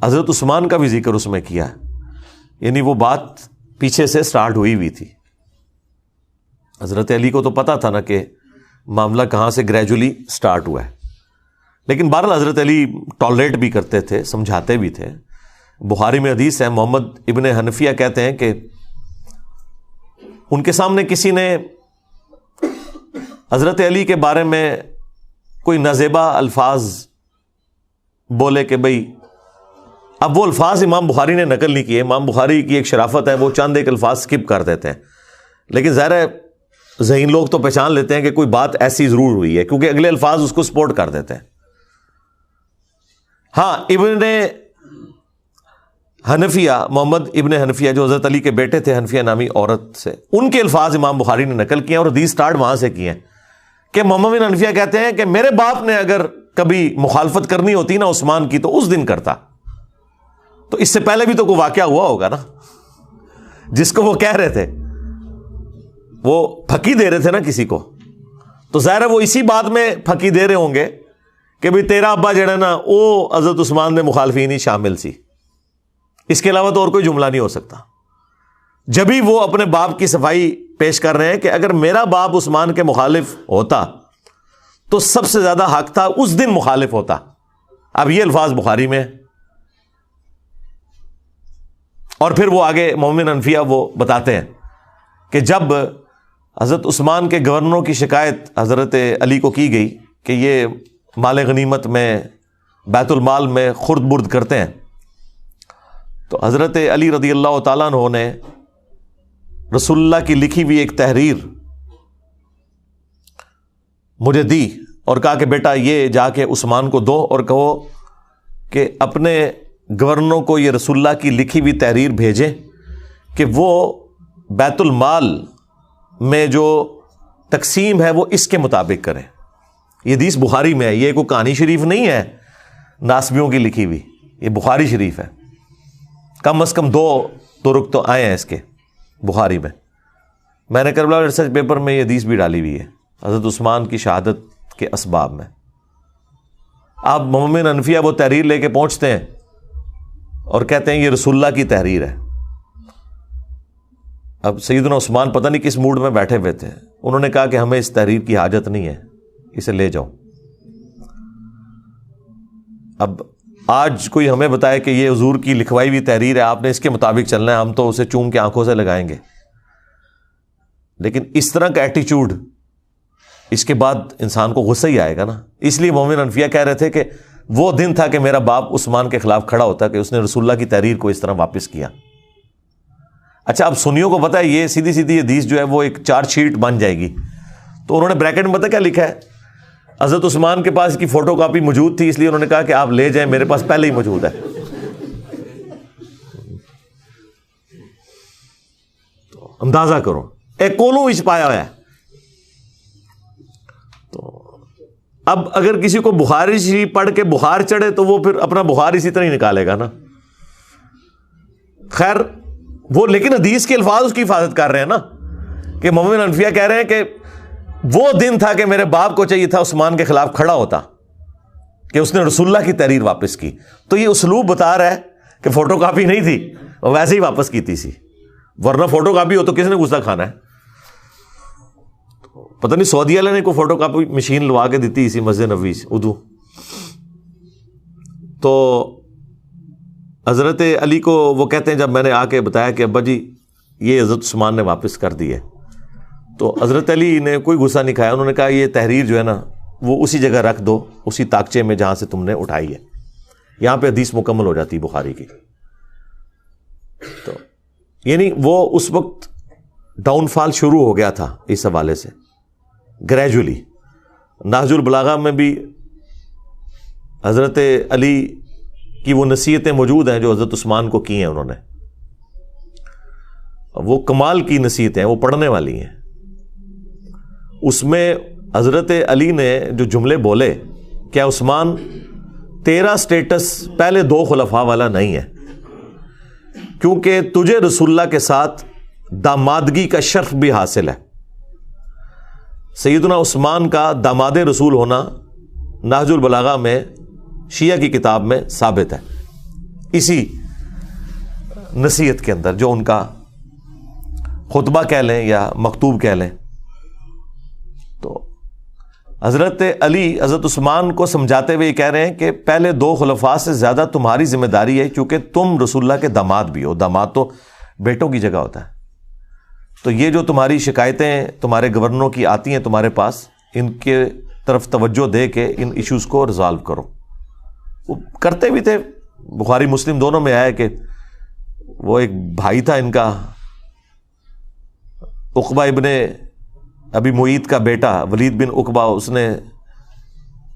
A: حضرت عثمان کا بھی ذکر اس میں کیا ہے، یعنی وہ بات پیچھے سے سٹارٹ ہوئی ہوئی تھی. حضرت علی کو تو پتا تھا نا کہ معاملہ کہاں سے گریجولی سٹارٹ ہوا ہے، لیکن بہرحال حضرت علی ٹالریٹ بھی کرتے تھے، سمجھاتے بھی تھے. بخاری میں حدیث ہے، محمد ابن حنفیہ کہتے ہیں کہ ان کے سامنے کسی نے حضرت علی کے بارے میں کوئی نازیبا الفاظ بولے کہ بھئی، اب وہ الفاظ امام بخاری نے نقل نہیں کیے. امام بخاری کی ایک شرافت ہے، وہ چند ایک الفاظ سکپ کر دیتے ہیں، لیکن ظاہر ہے ذہین لوگ تو پہچان لیتے ہیں کہ کوئی بات ایسی ضرور ہوئی ہے کیونکہ اگلے الفاظ اس کو سپورٹ کر دیتے ہیں. ہاں، ابن حنفیہ، محمد ابن حنفیہ جو حضرت علی کے بیٹے تھے، حنفیہ نامی عورت سے، ان کے الفاظ امام بخاری نے نقل کیے اور حدیث سٹارٹ وہاں سے کیے ہیں کہ محمد بن حنفیہ کہتے ہیں کہ میرے باپ نے اگر کبھی مخالفت کرنی ہوتی نا عثمان کی تو اس دن کرتا. تو اس سے پہلے بھی تو کوئی واقعہ ہوا ہوگا نا جس کو وہ کہہ رہے تھے، وہ پھکی دے رہے تھے نا کسی کو، تو ظاہر ہے وہ اسی بات میں پھکی دے رہے ہوں گے کہ بھئی تیرا ابا جڑا نا وہ حضرت عثمان دے مخالفین ہی شامل سی. اس کے علاوہ تو اور کوئی جملہ نہیں ہو سکتا. جبھی وہ اپنے باپ کی صفائی پیش کر رہے ہیں کہ اگر میرا باپ عثمان کے مخالف ہوتا تو سب سے زیادہ حق تھا اس دن مخالف ہوتا. اب یہ الفاظ بخاری میں، اور پھر وہ آگے محمد حنفیہ وہ بتاتے ہیں کہ جب حضرت عثمان کے گورنروں کی شکایت حضرت علی کو کی گئی کہ یہ مال غنیمت میں بیت المال میں خرد برد کرتے ہیں، تو حضرت علی رضی اللہ تعالیٰ عنہ نے رسول اللہ کی لکھی ہوئی ایک تحریر مجھے دی اور کہا کہ بیٹا یہ جا کے عثمان کو دو اور کہو کہ اپنے گورنروں کو یہ رسول اللہ کی لکھی ہوئی تحریر بھیجیں کہ وہ بیت المال میں جو تقسیم ہے وہ اس کے مطابق کریں. یہ حدیث بخاری میں ہے, یہ کوئی کہانی شریف نہیں ہے ناسبیوں کی لکھی ہوئی, یہ بخاری شریف ہے. کم از کم 2 طرق تو آئے ہیں اس کے بخاری میں. میں نے کربلا ریسرچ پیپر میں یہ حدیث بھی ڈالی ہوئی ہے حضرت عثمان کی شہادت کے اسباب میں. آپ مومن حنفیہ وہ تحریر لے کے پہنچتے ہیں اور کہتے ہیں یہ رسول اللہ کی تحریر ہے. اب سیدنا عثمان پتہ نہیں کس موڈ میں بیٹھے ہوئے تھے, انہوں نے کہا کہ ہمیں اس تحریر کی حاجت نہیں ہے, اسے لے جاؤ. اب آج کوئی ہمیں بتائے کہ یہ حضور کی لکھوائی ہوئی تحریر ہے, آپ نے اس کے مطابق چلنا ہے, ہم تو اسے چوم کے آنکھوں سے لگائیں گے. لیکن اس طرح کا ایٹیچیوڈ, اس کے بعد انسان کو غصہ ہی آئے گا نا. اس لیے مومن حنفیہ کہہ رہے تھے کہ وہ دن تھا کہ میرا باپ عثمان کے خلاف کھڑا ہوتا کہ اس نے رسول اللہ کی تحریر کو اس طرح واپس کیا. اچھا, اب سنیوں کو پتا ہے یہ سیدھی سیدھی حدیث جو ہے وہ ایک چارج شیٹ بن جائے گی, تو انہوں نے بریکٹ میں پتہ کیا لکھا ہے, حضرت عثمان کے پاس کی فوٹو کاپی موجود تھی اس لیے انہوں نے کہا کہ آپ لے جائیں, میرے پاس پہلے ہی موجود ہے. تو اندازہ کرو ایک کولوں وچ پایا ہوا ہے. تو اب اگر کسی کو بخاری شریف پڑھ کے بخار چڑھے تو وہ پھر اپنا بخار اسی طرح ہی نکالے گا نا. خیر وہ لیکن حدیث کے الفاظ اس کی حفاظت کر رہے ہیں نا, کہ مومن حنفیہ کہہ رہے ہیں کہ وہ دن تھا کہ میرے باپ کو چاہیے تھا عثمان کے خلاف کھڑا ہوتا کہ اس نے رسول اللہ کی تحریر واپس کی. تو یہ اسلوب بتا رہا ہے کہ فوٹو کاپی نہیں تھی, وہ ویسے ہی واپس کی تھی, ورنہ فوٹو کاپی ہو تو کس نے غصہ کھانا ہے. پتہ نہیں سعودی والے نے کوئی فوٹو کاپی مشین لوا کے دیتی اسی مسجد نبوی سے اردو. تو حضرت علی کو وہ کہتے ہیں جب میں نے آ کے بتایا کہ ابا جی یہ حضرت عثمان نے واپس کر دی ہے, تو حضرت علی نے کوئی غصہ نہیں کھایا. انہوں نے کہا یہ تحریر جو ہے نا وہ اسی جگہ رکھ دو, اسی تاکچے میں جہاں سے تم نے اٹھائی ہے, یہاں پہ حدیث مکمل ہو جاتی بخاری کی. تو یعنی وہ اس وقت ڈاؤن فال شروع ہو گیا تھا اس حوالے سے گریجولی. نہج البلاغہ میں بھی حضرت علی کی وہ نصیحتیں موجود ہیں جو حضرت عثمان کو کی ہیں انہوں نے. وہ کمال کی نصیحتیں ہیں, وہ پڑھنے والی ہیں. اس میں حضرت علی نے جو جملے بولے, کیا عثمان تیرا سٹیٹس پہلے 2 خلفاء والا نہیں ہے, کیونکہ تجھے رسول اللہ کے ساتھ دامادگی کا شرف بھی حاصل ہے. سیدنا عثمان کا داماد رسول ہونا نہج البلاغہ میں شیعہ کی کتاب میں ثابت ہے, اسی نصیحت کے اندر جو ان کا خطبہ کہہ لیں یا مکتوب کہہ لیں. تو حضرت علی حضرت عثمان کو سمجھاتے ہوئے یہ کہہ رہے ہیں کہ پہلے 2 خلفاء سے زیادہ تمہاری ذمہ داری ہے, کیونکہ تم رسول اللہ کے داماد بھی ہو. داماد تو بیٹوں کی جگہ ہوتا ہے. تو یہ جو تمہاری شکایتیں تمہارے گورنروں کی آتی ہیں تمہارے پاس, ان کے طرف توجہ دے کے ان ایشوز کو ریزالو کرو. وہ کرتے بھی تھے. بخاری مسلم دونوں میں آیا کہ وہ ایک بھائی تھا ان کا, عقبہ ابن ابی معیط کا بیٹا ولید بن عقبہ, اس نے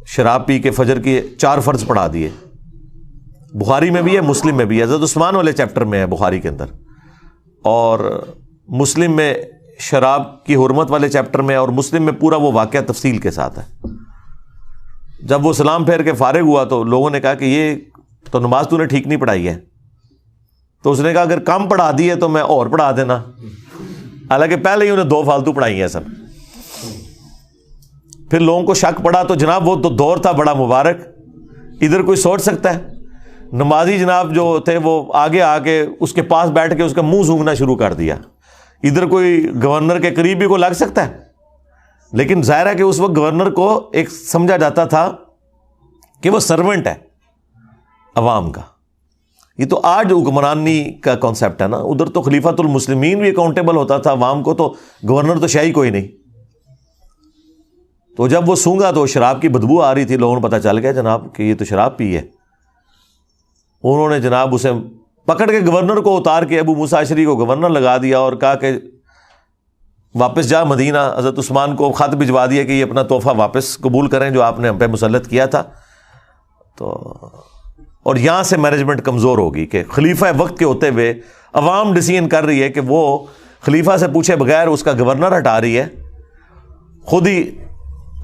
A: شراب پی کے فجر کی 4 فرض پڑھا دیے. بخاری میں بھی ہے, مسلم میں بھی ہے, حضرت عثمان والے چیپٹر میں ہے بخاری کے اندر, اور مسلم میں شراب کی حرمت والے چیپٹر میں, اور مسلم میں پورا وہ واقعہ تفصیل کے ساتھ ہے. جب وہ سلام پھیر کے فارغ ہوا تو لوگوں نے کہا کہ یہ تو نماز تو نے ٹھیک نہیں پڑھائی ہے. تو اس نے کہا اگر کم پڑھا دی ہے تو میں اور پڑھا دینا, حالانکہ پہلے ہی انہیں 2 فالتو پڑھائی ہیں سب. پھر لوگوں کو شک پڑا تو جناب وہ تو دور تھا بڑا مبارک, ادھر کوئی سوچ سکتا ہے نمازی جناب جو تھے وہ آگے آ کے اس کے پاس بیٹھ کے اس کا منہ سونگھنا شروع کر دیا. ادھر کوئی گورنر کے قریب بھی کو لگ سکتا ہے, لیکن ظاہر ہے کہ اس وقت گورنر کو ایک سمجھا جاتا تھا کہ وہ سرونٹ ہے عوام کا. یہ تو آج حکمرانی کا کانسیپٹ ہے نا, ادھر تو خلیفۃ المسلمین بھی اکاؤنٹیبل ہوتا تھا عوام کو, تو گورنر تو شاہی کوئی نہیں. تو جب وہ سونگا تو شراب کی بدبو آ رہی تھی, لوگوں نے پتہ چل گیا جناب کہ یہ تو شراب پی ہے. انہوں نے جناب اسے پکڑ کے گورنر کو اتار کے ابو موسیٰ اشعری کو گورنر لگا دیا اور کہا کہ واپس جا مدینہ، حضرت عثمان کو خط بھجوا دیا کہ یہ اپنا تحفہ واپس قبول کریں جو آپ نے ہم پہ مسلط کیا تھا. تو اور یہاں سے مینجمنٹ کمزور ہوگی کہ خلیفہ وقت کے ہوتے ہوئے عوام ڈیسیژن کر رہی ہے کہ وہ خلیفہ سے پوچھے بغیر اس کا گورنر ہٹا رہی ہے خود ہی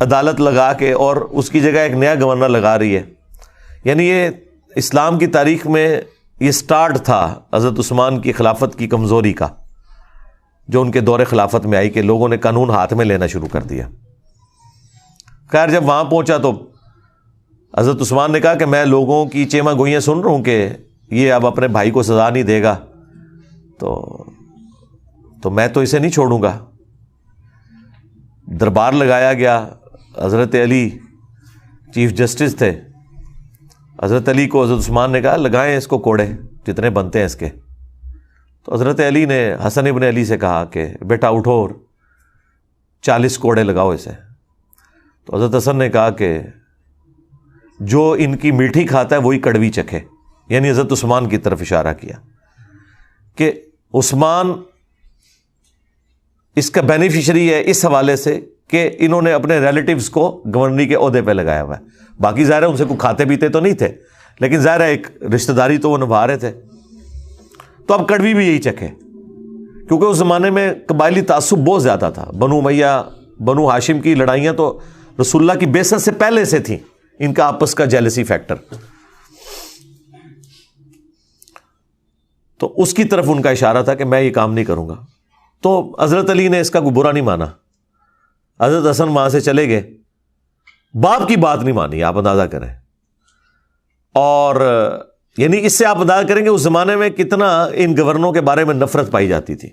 A: عدالت لگا کے، اور اس کی جگہ ایک نیا گورنر لگا رہی ہے. یعنی یہ اسلام کی تاریخ میں یہ سٹارٹ تھا حضرت عثمان کی خلافت کی کمزوری کا، جو ان کے دور خلافت میں آئی کہ لوگوں نے قانون ہاتھ میں لینا شروع کر دیا. خیر جب وہاں پہنچا تو حضرت عثمان نے کہا کہ میں لوگوں کی چیما گوئیاں سن رہا ہوں کہ یہ اب اپنے بھائی کو سزا نہیں دے گا، تو میں تو اسے نہیں چھوڑوں گا. دربار لگایا گیا، حضرت علی چیف جسٹس تھے. حضرت علی کو حضرت عثمان نے کہا لگائیں اس کو کوڑے جتنے بنتے ہیں اس کے. تو حضرت علی نے حسن ابن علی سے کہا کہ بیٹا اٹھو اور 40 کوڑے لگاؤ اسے. تو حضرت حسن نے کہا کہ جو ان کی میٹھی کھاتا ہے وہی کڑوی چکھے، یعنی حضرت عثمان کی طرف اشارہ کیا کہ عثمان اس کا بینیفیشری ہے اس حوالے سے کہ انہوں نے اپنے ریلیٹیوز کو گورنری کے عہدے پہ لگایا ہوا ہے. باقی ظاہر ہے ان سے کوئی کھاتے پیتے تو نہیں تھے، لیکن ظاہر ہے ایک رشتہ داری تو وہ نبھا رہے تھے. تو اب کڑوی بھی یہی چکھے، کیونکہ اس زمانے میں قبائلی تعصب بہت زیادہ تھا. بنو امیہ بنو ہاشم کی لڑائیاں تو رسول اللہ کی بعثت سے پہلے سے تھیں، ان کا آپس کا جیلسی فیکٹر. تو اس کی طرف ان کا اشارہ تھا کہ میں یہ کام نہیں کروں گا. تو حضرت علی نے اس کا کوئی برا نہیں مانا. حضرت حسن وہاں سے چلے گئے، باپ کی بات نہیں مانی، آپ اندازہ کریں. اور یعنی اس سے آپ اندازہ کریں گے اس زمانے میں کتنا ان گورنروں کے بارے میں نفرت پائی جاتی تھی.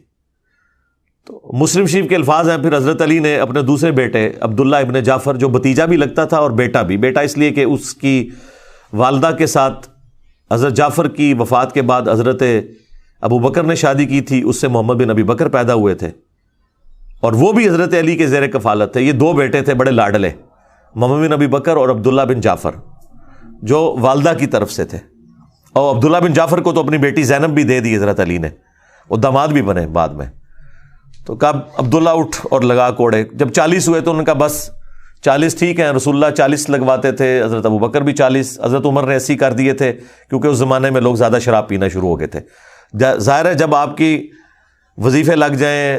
A: تو مسلم شریف کے الفاظ ہیں، پھر حضرت علی نے اپنے دوسرے بیٹے عبداللہ ابن جعفر، جو بھتیجا بھی لگتا تھا اور بیٹا بھی، بیٹا اس لیے کہ اس کی والدہ کے ساتھ حضرت جعفر کی وفات کے بعد حضرت ابو بکر نے شادی کی تھی، اس سے محمد بن ابی بکر پیدا ہوئے تھے، اور وہ بھی حضرت علی کے زیر کفالت تھے. یہ 2 بیٹے تھے بڑے لاڈلے، محمد بن ابی بکر اور عبداللہ بن جعفر، جو والدہ کی طرف سے تھے. اور عبداللہ بن جعفر کو تو اپنی بیٹی زینب بھی دے دی حضرت علی نے، وہ داماد بھی بنے بعد میں. تو کہا عبداللہ اٹھ اور لگا کوڑے. جب 40 ہوئے تو انہوں نے کہا بس 40 ٹھیک ہیں. رسول اللہ 40 لگواتے تھے، حضرت ابو بکر بھی 40، حضرت عمر نے 80 کر دیے تھے، کیونکہ اس زمانے میں لوگ زیادہ شراب پینا شروع ہو گئے تھے. ظاہر ہے جب آپ کی وظیفے لگ جائیں،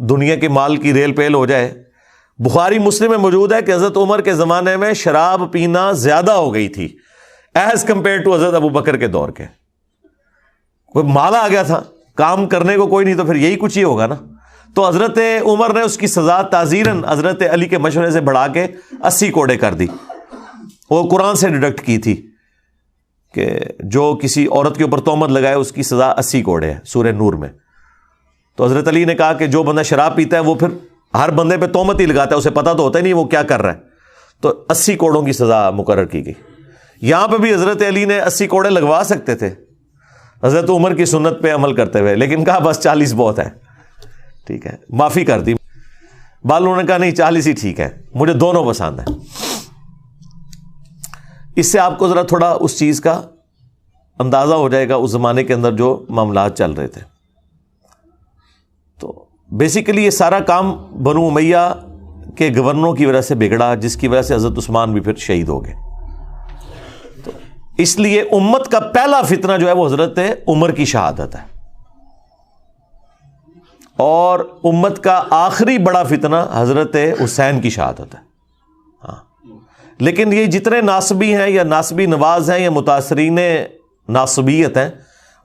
A: دنیا کے مال کی ریل پیل ہو جائے. بخاری مسلم میں موجود ہے کہ حضرت عمر کے زمانے میں شراب پینا زیادہ ہو گئی تھی ایز کمپیئر ٹو حضرت ابو بکر کے دور کے. کوئی مال آ گیا تھا، کام کرنے کو کوئی نہیں، تو پھر یہی کچھ ہی ہوگا نا. تو حضرت عمر نے اس کی سزا تعزیراً حضرت علی کے مشورے سے بڑھا کے 80 کوڑے کر دی. وہ قرآن سے ڈیڈکٹ کی تھی کہ جو کسی عورت کے اوپر تہمت لگائے اس کی سزا 80 کوڑے ہے سورہ نور میں. تو حضرت علی نے کہا کہ جو بندہ شراب پیتا ہے وہ پھر ہر بندے پہ تہمت ہی لگاتا ہے، اسے پتہ تو ہوتا ہی نہیں وہ کیا کر رہا ہے. تو 80 کوڑوں کی سزا مقرر کی گئی. یہاں پہ بھی حضرت علی نے 80 کوڑے لگوا سکتے تھے حضرت عمر کی سنت پہ عمل کرتے ہوئے، لیکن کہا بس 40 بہت ہے، ٹھیک ہے، معافی کر دی. انہوں نے کہا نہیں 40 ہی ٹھیک ہے، مجھے دونوں پسند ہیں. اس سے آپ کو ذرا تھوڑا اس چیز کا اندازہ ہو جائے گا اس زمانے کے اندر جو معاملات چل رہے تھے. تو بیسیکلی یہ سارا کام بنو امیہ کے گورنروں کی وجہ سے بگڑا، جس کی وجہ سے حضرت عثمان بھی پھر شہید ہو گئے. تو اس لیے امت کا پہلا فتنہ جو ہے وہ حضرت عمر کی شہادت ہے، اور امت کا آخری بڑا فتنہ حضرت حسین کی شہادت ہے. ہاں، لیکن یہ جتنے ناصبی ہیں یا ناصبی نواز ہیں یا متاثرین ناصبیت ہیں،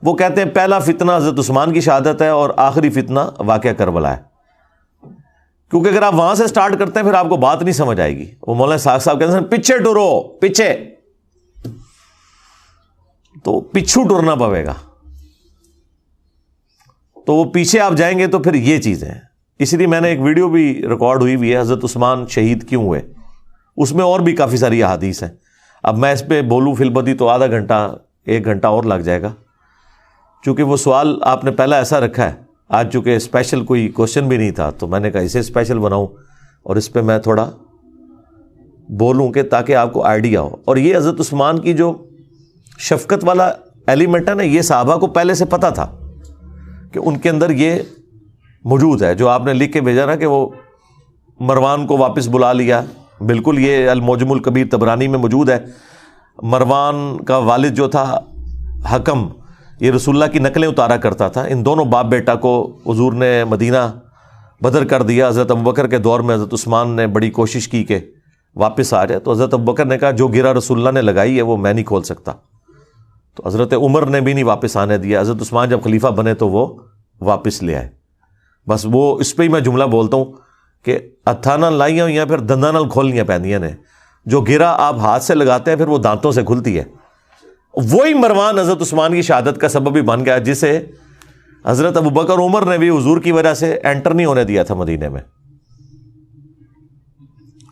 A: وہ کہتے ہیں پہلا فتنہ حضرت عثمان کی شہادت ہے اور آخری فتنہ واقعہ کربلا ہے. کیونکہ اگر آپ وہاں سے سٹارٹ کرتے ہیں پھر آپ کو بات نہیں سمجھ آئے گی. وہ مولانا ساق صاحب کہتے ہیں پیچھے ٹرو، پیچھے، تو پیچھو ٹرنا پڑے گا. تو وہ پیچھے آپ جائیں گے تو پھر یہ چیزیں ہیں. اس لیے میں نے ایک ویڈیو بھی ریکارڈ ہوئی ہے حضرت عثمان شہید کیوں ہوئے، اس میں اور بھی کافی ساری احادیث ہیں. اب میں اس پہ بولوں فی البدی تو آدھا گھنٹہ 1 گھنٹہ اور لگ جائے گا، چونکہ وہ سوال آپ نے پہلا ایسا رکھا ہے. آج چونکہ اسپیشل کوئی کوشچن بھی نہیں تھا تو میں نے کہا اسے اسپیشل بناؤں اور اس پہ میں تھوڑا بولوں کہ تاکہ آپ کو آئیڈیا ہو. اور یہ حضرت عثمان کی جو شفقت والا ایلیمنٹ ہے نا، یہ صحابہ کو پہلے سے پتہ تھا کہ ان کے اندر یہ موجود ہے جو آپ نے لکھ کے بھیجا نا کہ وہ مروان کو واپس بلا لیا. بالکل یہ المعجم الکبیر طبرانی میں موجود ہے. مروان کا والد جو تھا حکم, یہ رسول اللہ کی نقلیں اتارا کرتا تھا. ان دونوں باپ بیٹا کو حضور نے مدینہ بدر کر دیا. حضرت ابوبکر کے دور میں حضرت عثمان نے بڑی کوشش کی کہ واپس آ جائے, تو حضرت ابوبکر نے کہا جو گرا رسول اللہ نے لگائی ہے وہ میں نہیں کھول سکتا. تو حضرت عمر نے بھی نہیں واپس آنے دیا. حضرت عثمان جب خلیفہ بنے تو وہ واپس لے آئے. بس وہ اس پہ ہی میں جملہ بولتا ہوں کہ ہتھاں نال لائیاں ہوئی ہیں پھر دنداں نال کھولنیاں پیندیاں نے. جو گرا آپ ہاتھ سے لگاتے ہیں پھر وہ دانتوں سے کھلتی ہے. وہی مروان حضرت عثمان کی شہادت کا سبب بھی بن گیا, جسے حضرت ابوبکر عمر نے بھی حضور کی وجہ سے انٹر نہیں ہونے دیا تھا مدینے میں.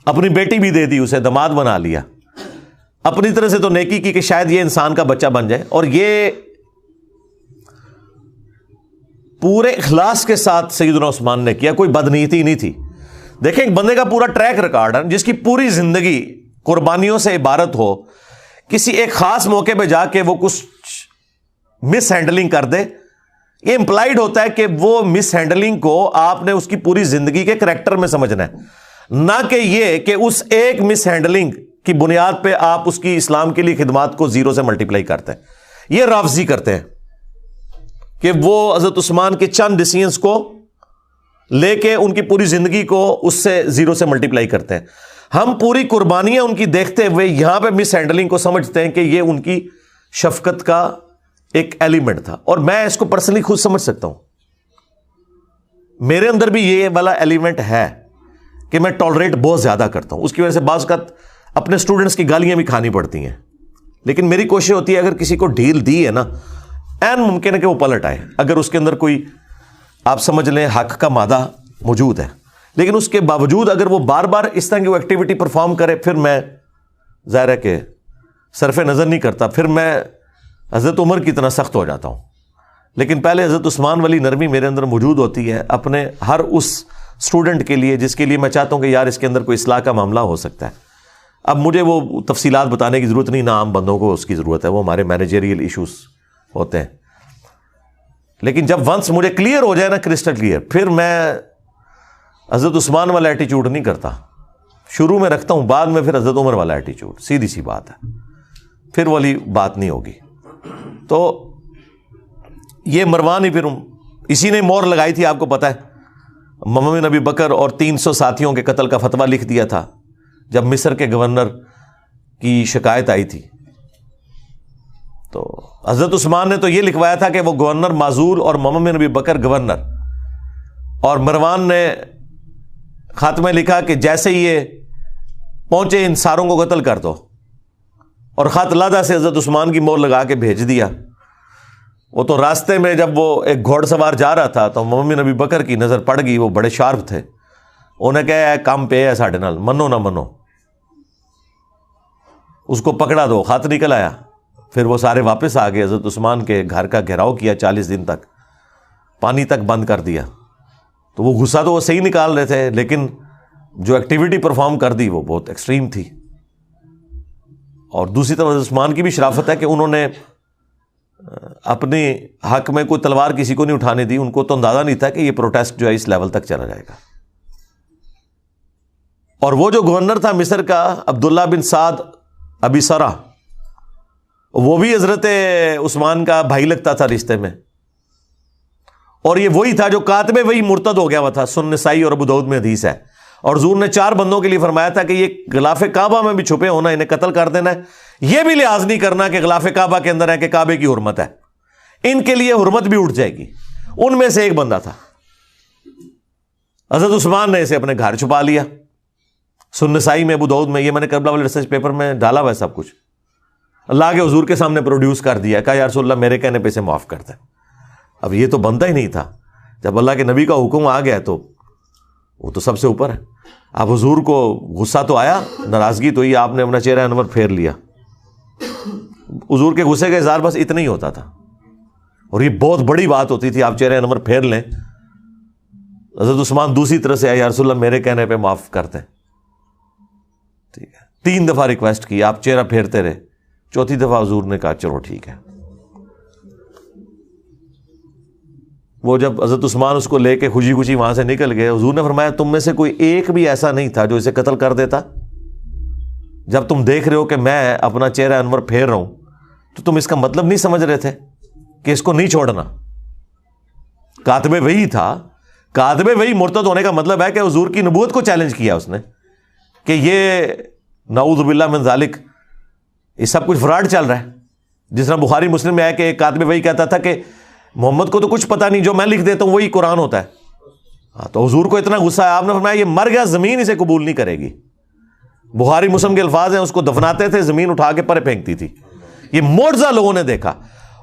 A: اپنی بیٹی بھی دے دی, اسے داماد بنا لیا. اپنی طرح سے تو نیکی کی کہ شاید یہ انسان کا بچہ بن جائے. اور یہ پورے اخلاص کے ساتھ سیدنا عثمان نے کیا, کوئی بدنیتی نہیں تھی. دیکھیں ایک بندے کا پورا ٹریک ریکارڈ ہے جس کی پوری زندگی قربانیوں سے عبارت ہو, کسی ایک خاص موقع پہ جا کے وہ کچھ مس ہینڈلنگ کر دے. یہ امپلائڈ ہوتا ہے کہ وہ مس ہینڈلنگ کو آپ نے اس کی پوری زندگی کے کریکٹر میں سمجھنا ہے, نہ کہ یہ کہ اس ایک مس ہینڈلنگ کی بنیاد پہ آپ اس کی اسلام کے لیے خدمات کو زیرو سے ملٹیپلائی کرتے ہیں. یہ رافضی کرتے ہیں کہ وہ حضرت عثمان کے چند ڈیسیژنز کو لے کے ان کی پوری زندگی کو اس سے زیرو سے ملٹیپلائی کرتے ہیں. ہم پوری قربانیاں ان کی دیکھتے ہوئے یہاں پہ مس ہینڈلنگ کو سمجھتے ہیں کہ یہ ان کی شفقت کا ایک ایلیمنٹ تھا. اور میں اس کو پرسنلی خود سمجھ سکتا ہوں, میرے اندر بھی یہ والا ایلیمنٹ ہے کہ میں ٹالریٹ بہت زیادہ کرتا ہوں. اس کی وجہ سے بعض اوقات اپنے اسٹوڈنٹس کی گالیاں بھی کھانی پڑتی ہیں. لیکن میری کوشش ہوتی ہے اگر کسی کو ڈھیل دی ہے نا, این ممکن ہے کہ وہ پلٹ آئے اگر اس کے اندر کوئی آپ سمجھ لیں حق کا مادہ موجود ہے. لیکن اس کے باوجود اگر وہ بار بار اس طرح کی وہ ایکٹیویٹی پرفارم کرے, پھر میں ظاہر ہے کہ صرف نظر نہیں کرتا, پھر میں حضرت عمر کی طرح سخت ہو جاتا ہوں. لیکن پہلے حضرت عثمان والی نرمی میرے اندر موجود ہوتی ہے اپنے ہر اس اسٹوڈنٹ کے لیے جس کے لیے میں چاہتا ہوں کہ یار اس کے اندر کوئی اصلاح کا معاملہ ہو سکتا ہے. اب مجھے وہ تفصیلات بتانے کی ضرورت نہیں, نہ عام بندوں کو اس کی ضرورت ہے, وہ ہمارے مینیجریل ایشوز ہوتے ہیں. لیکن جب ونس مجھے کلیئر ہو جائے نا, کرسٹل کلیئر, پھر میں حضرت عثمان والا ایٹیچیوڈ نہیں کرتا. شروع میں رکھتا ہوں, بعد میں پھر حضرت عمر والا ایٹیچیوڈ. سیدھی سی بات ہے, پھر والی بات نہیں ہوگی. تو یہ مروان ہی پھر اسی نے مور لگائی تھی, آپ کو پتا ہے, محمد بن ابی بکر اور 300 ساتھیوں کے قتل کا فتویٰ لکھ دیا تھا جب مصر کے گورنر کی شکایت آئی تھی. تو حضرت عثمان نے تو یہ لکھوایا تھا کہ وہ گورنر معزول اور محمد بن ابی بکر گورنر, اور مروان نے خاتمہ لکھا کہ جیسے ہی یہ پہنچے ان ساروں کو قتل کر دو, اور خط لادہ سے حضرت عثمان کی مور لگا کے بھیج دیا. وہ تو راستے میں جب وہ ایک گھوڑ سوار جا رہا تھا تو محمد بن ابی بکر کی نظر پڑ گئی, وہ بڑے شارپ تھے, انہیں کہا کام پہ ہے ساڑھے نال, منو نہ منو, اس کو پکڑا دو. خط نکل آیا, پھر وہ سارے واپس آ گئے. حضرت عثمان کے گھر کا گھیراؤ کیا 40 دن تک, پانی تک بند کر دیا. تو وہ غصہ تو وہ صحیح نکال رہے تھے, لیکن جو ایکٹیویٹی پرفارم کر دی وہ بہت ایکسٹریم تھی. اور دوسری طرف حضرت عثمان کی بھی شرافت ہے کہ انہوں نے اپنے حق میں کوئی تلوار کسی کو نہیں اٹھانے دی. ان کو تو اندازہ نہیں تھا کہ یہ پروٹیسٹ جو ہے اس لیول تک چلا جائے گا. اور وہ جو گورنر تھا مصر کا عبداللہ بن سعد ابی سرا, وہ بھی حضرت عثمان کا بھائی لگتا تھا رشتے میں, اور یہ وہی تھا جو کاتب وہی مرتد ہو گیا ہوا تھا. سنن نسائی اور ابو داؤد میں حدیث ہے. اور حضور نے 4 بندوں کے لیے فرمایا تھا کہ یہ غلاف کعبہ میں بھی چھپے ہونا, انہیں قتل کر دینا ہے. یہ بھی لحاظ نہیں کرنا کہ غلاف کعبہ کے اندر ہے کہ کعبے کی حرمت ہے, ان کے لیے حرمت بھی اٹھ جائے گی. ان میں سے ایک بندہ تھا, حضرت عثمان نے اسے اپنے گھر چھپا لیا. سنن نسائی میں, ابو داؤد میں, یہ میں نے کربلا والے ریسرچ پیپر میں ڈالا ہوا ہے سب کچھ. اللہ کے حضور کے سامنے پروڈیوس کر دیا, کہا یا رسول اللہ میرے کہنے پہ اسے معاف کر دیں. اب یہ تو بنتا ہی نہیں تھا, جب اللہ کے نبی کا حکم آ گیا تو وہ تو سب سے اوپر ہے. اب حضور کو غصہ تو آیا, ناراضگی تو ہی, آپ نے اپنا چہرہ انور پھیر لیا. حضور کے غصے کا اظہار بس اتنا ہی ہوتا تھا, اور یہ بہت بڑی بات ہوتی تھی, آپ چہرہ انور پھیر لیں. حضرت عثمان دوسری طرح سے آیا, یا رسول اللہ میرے کہنے پہ معاف کر دیں. ٹھیک ہے, 3 دفعہ ریکویسٹ کی, آپ چہرہ پھیرتے رہے. 4تھی دفعہ حضور نے کہا چلو ٹھیک ہے. وہ جب حضرت عثمان اس کو لے کے خوشی خوشی وہاں سے نکل گئے، حضور نے فرمایا تم میں سے کوئی ایک بھی ایسا نہیں تھا جو اسے قتل کر دیتا؟ جب تم دیکھ رہے ہو کہ میں اپنا چہرہ انور پھیر رہا ہوں تو تم اس کا مطلب نہیں سمجھ رہے تھے کہ اس کو نہیں چھوڑنا؟ کاتب وحی تھا، کاتب وحی مرتد ہونے کا مطلب ہے کہ حضور کی نبوت کو چیلنج کیا اس نے کہ یہ نعوذ باللہ من ذالک یہ سب کچھ فراڈ چل رہا ہے. جس طرح بخاری مسلم میں ہے کہ ایک کاتب وحی کہتا تھا کہ محمد کو تو کچھ پتہ نہیں، جو میں لکھ دیتا ہوں وہی قرآن ہوتا ہے. تو حضور کو اتنا غصہ ہے، آپ نے فرمایا یہ مر گیا، زمین اسے قبول نہیں کرے گی. بخاری مسلم کے الفاظ ہیں، اس کو دفناتے تھے، زمین اٹھا کے پرے پھینکتی تھی. یہ معجزہ لوگوں نے دیکھا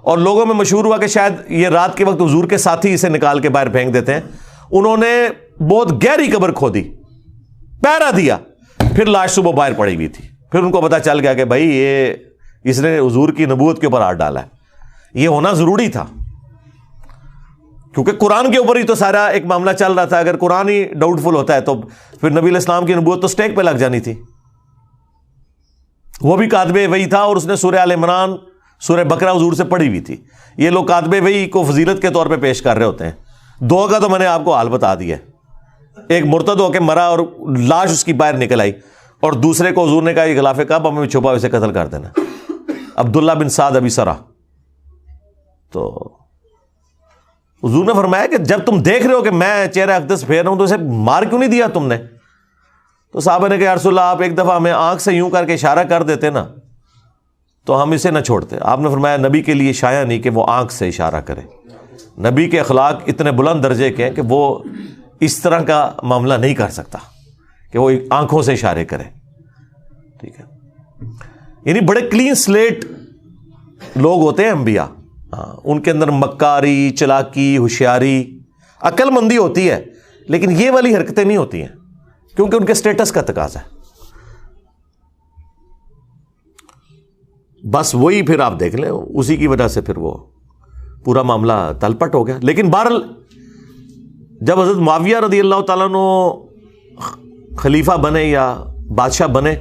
A: اور لوگوں میں مشہور ہوا کہ شاید یہ رات کے وقت حضور کے ساتھی اسے نکال کے باہر پھینک دیتے ہیں. انہوں نے بہت گہری قبر کھودی، پہرا دیا، پھر لاش صبح باہر پڑی ہوئی تھی. پھر ان کو پتا چل گیا کہ بھائی یہ اس نے حضور کی نبوت کے اوپر ہاتھ ڈالا ہے. یہ ہونا ضروری تھا کیونکہ قرآن کے اوپر ہی تو سارا ایک معاملہ چل رہا تھا. اگر قرآن ہی ڈاؤٹ فل ہوتا ہے تو پھر نبی علیہ السلام کی نبوت تو سٹیک پہ لگ جانی تھی. وہ بھی کاتب وحی تھا اور اس نے سورہ آل عمران، سورہ بقرہ حضور سے پڑھی ہوئی تھی. یہ لوگ کاتب وحی کو فضیلت کے طور پہ پیش کر رہے ہوتے ہیں. دو کا تو میں نے آپ کو حال بتا دیا. ایک مرتد ہو کے مرا اور لاش اس کی باہر نکل آئی، اور دوسرے کو حضور نے کہا یہ غلاف کعبہ میں چھپا اسے قتل کر دینا، عبداللہ بن سعد ابی سرا. تو حضور نے فرمایا کہ جب تم دیکھ رہے ہو کہ میں چہرہ اقدس پھیر رہا ہوں تو اسے مار کیوں نہیں دیا تم نے؟ تو صحابہ نے کہا یا رسول اللہ آپ ایک دفعہ ہمیں آنکھ سے یوں کر کے اشارہ کر دیتے نا تو ہم اسے نہ چھوڑتے. آپ نے فرمایا نبی کے لیے شایع نہیں کہ وہ آنکھ سے اشارہ کرے. نبی کے اخلاق اتنے بلند درجے کے ہیں کہ وہ اس طرح کا معاملہ نہیں کر سکتا کہ وہ آنکھوں سے اشارے کرے. ٹھیک ہے، یعنی بڑے کلین سلیٹ لوگ ہوتے ہیں انبیاء. ان کے اندر مکاری، چلاکی، ہوشیاری، عقل مندی ہوتی ہے، لیکن یہ والی حرکتیں نہیں ہوتی ہیں کیونکہ ان کے سٹیٹس کا تقاضا ہے. بس وہی پھر آپ دیکھ لیں اسی کی وجہ سے پھر وہ پورا معاملہ تلپٹ ہو گیا. لیکن بہرحال جب حضرت معاویہ رضی اللہ تعالیٰ عنہ خلیفہ بنے یا بادشاہ بنے،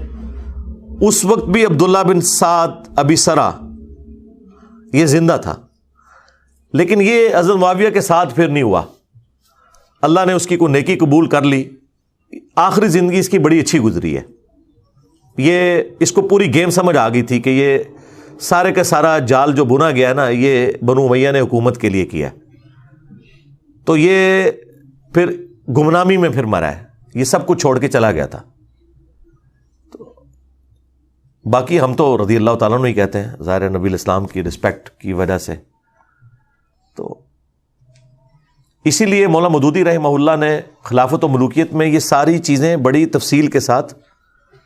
A: اس وقت بھی عبداللہ بن سعد ابی سرا یہ زندہ تھا، لیکن یہ حضرت معاویہ کے ساتھ پھر نہیں ہوا. اللہ نے اس کی کوئی نیکی قبول کر لی، آخری زندگی اس کی بڑی اچھی گزری ہے. یہ اس کو پوری گیم سمجھ آ گئی تھی کہ یہ سارے کا سارا جال جو بنا گیا ہے نا یہ بنو امیہ نے حکومت کے لیے کیا، تو یہ پھر گمنامی میں پھر مرا ہے، یہ سب کچھ چھوڑ کے چلا گیا تھا. تو باقی ہم تو رضی اللہ تعالیٰ عنہ ہی کہتے ہیں، ظاہر نبی الاسلام کی رسپیکٹ کی وجہ سے. تو اسی لیے مولانا مودودی رحمہ اللہ نے خلافت و ملوکیت میں یہ ساری چیزیں بڑی تفصیل کے ساتھ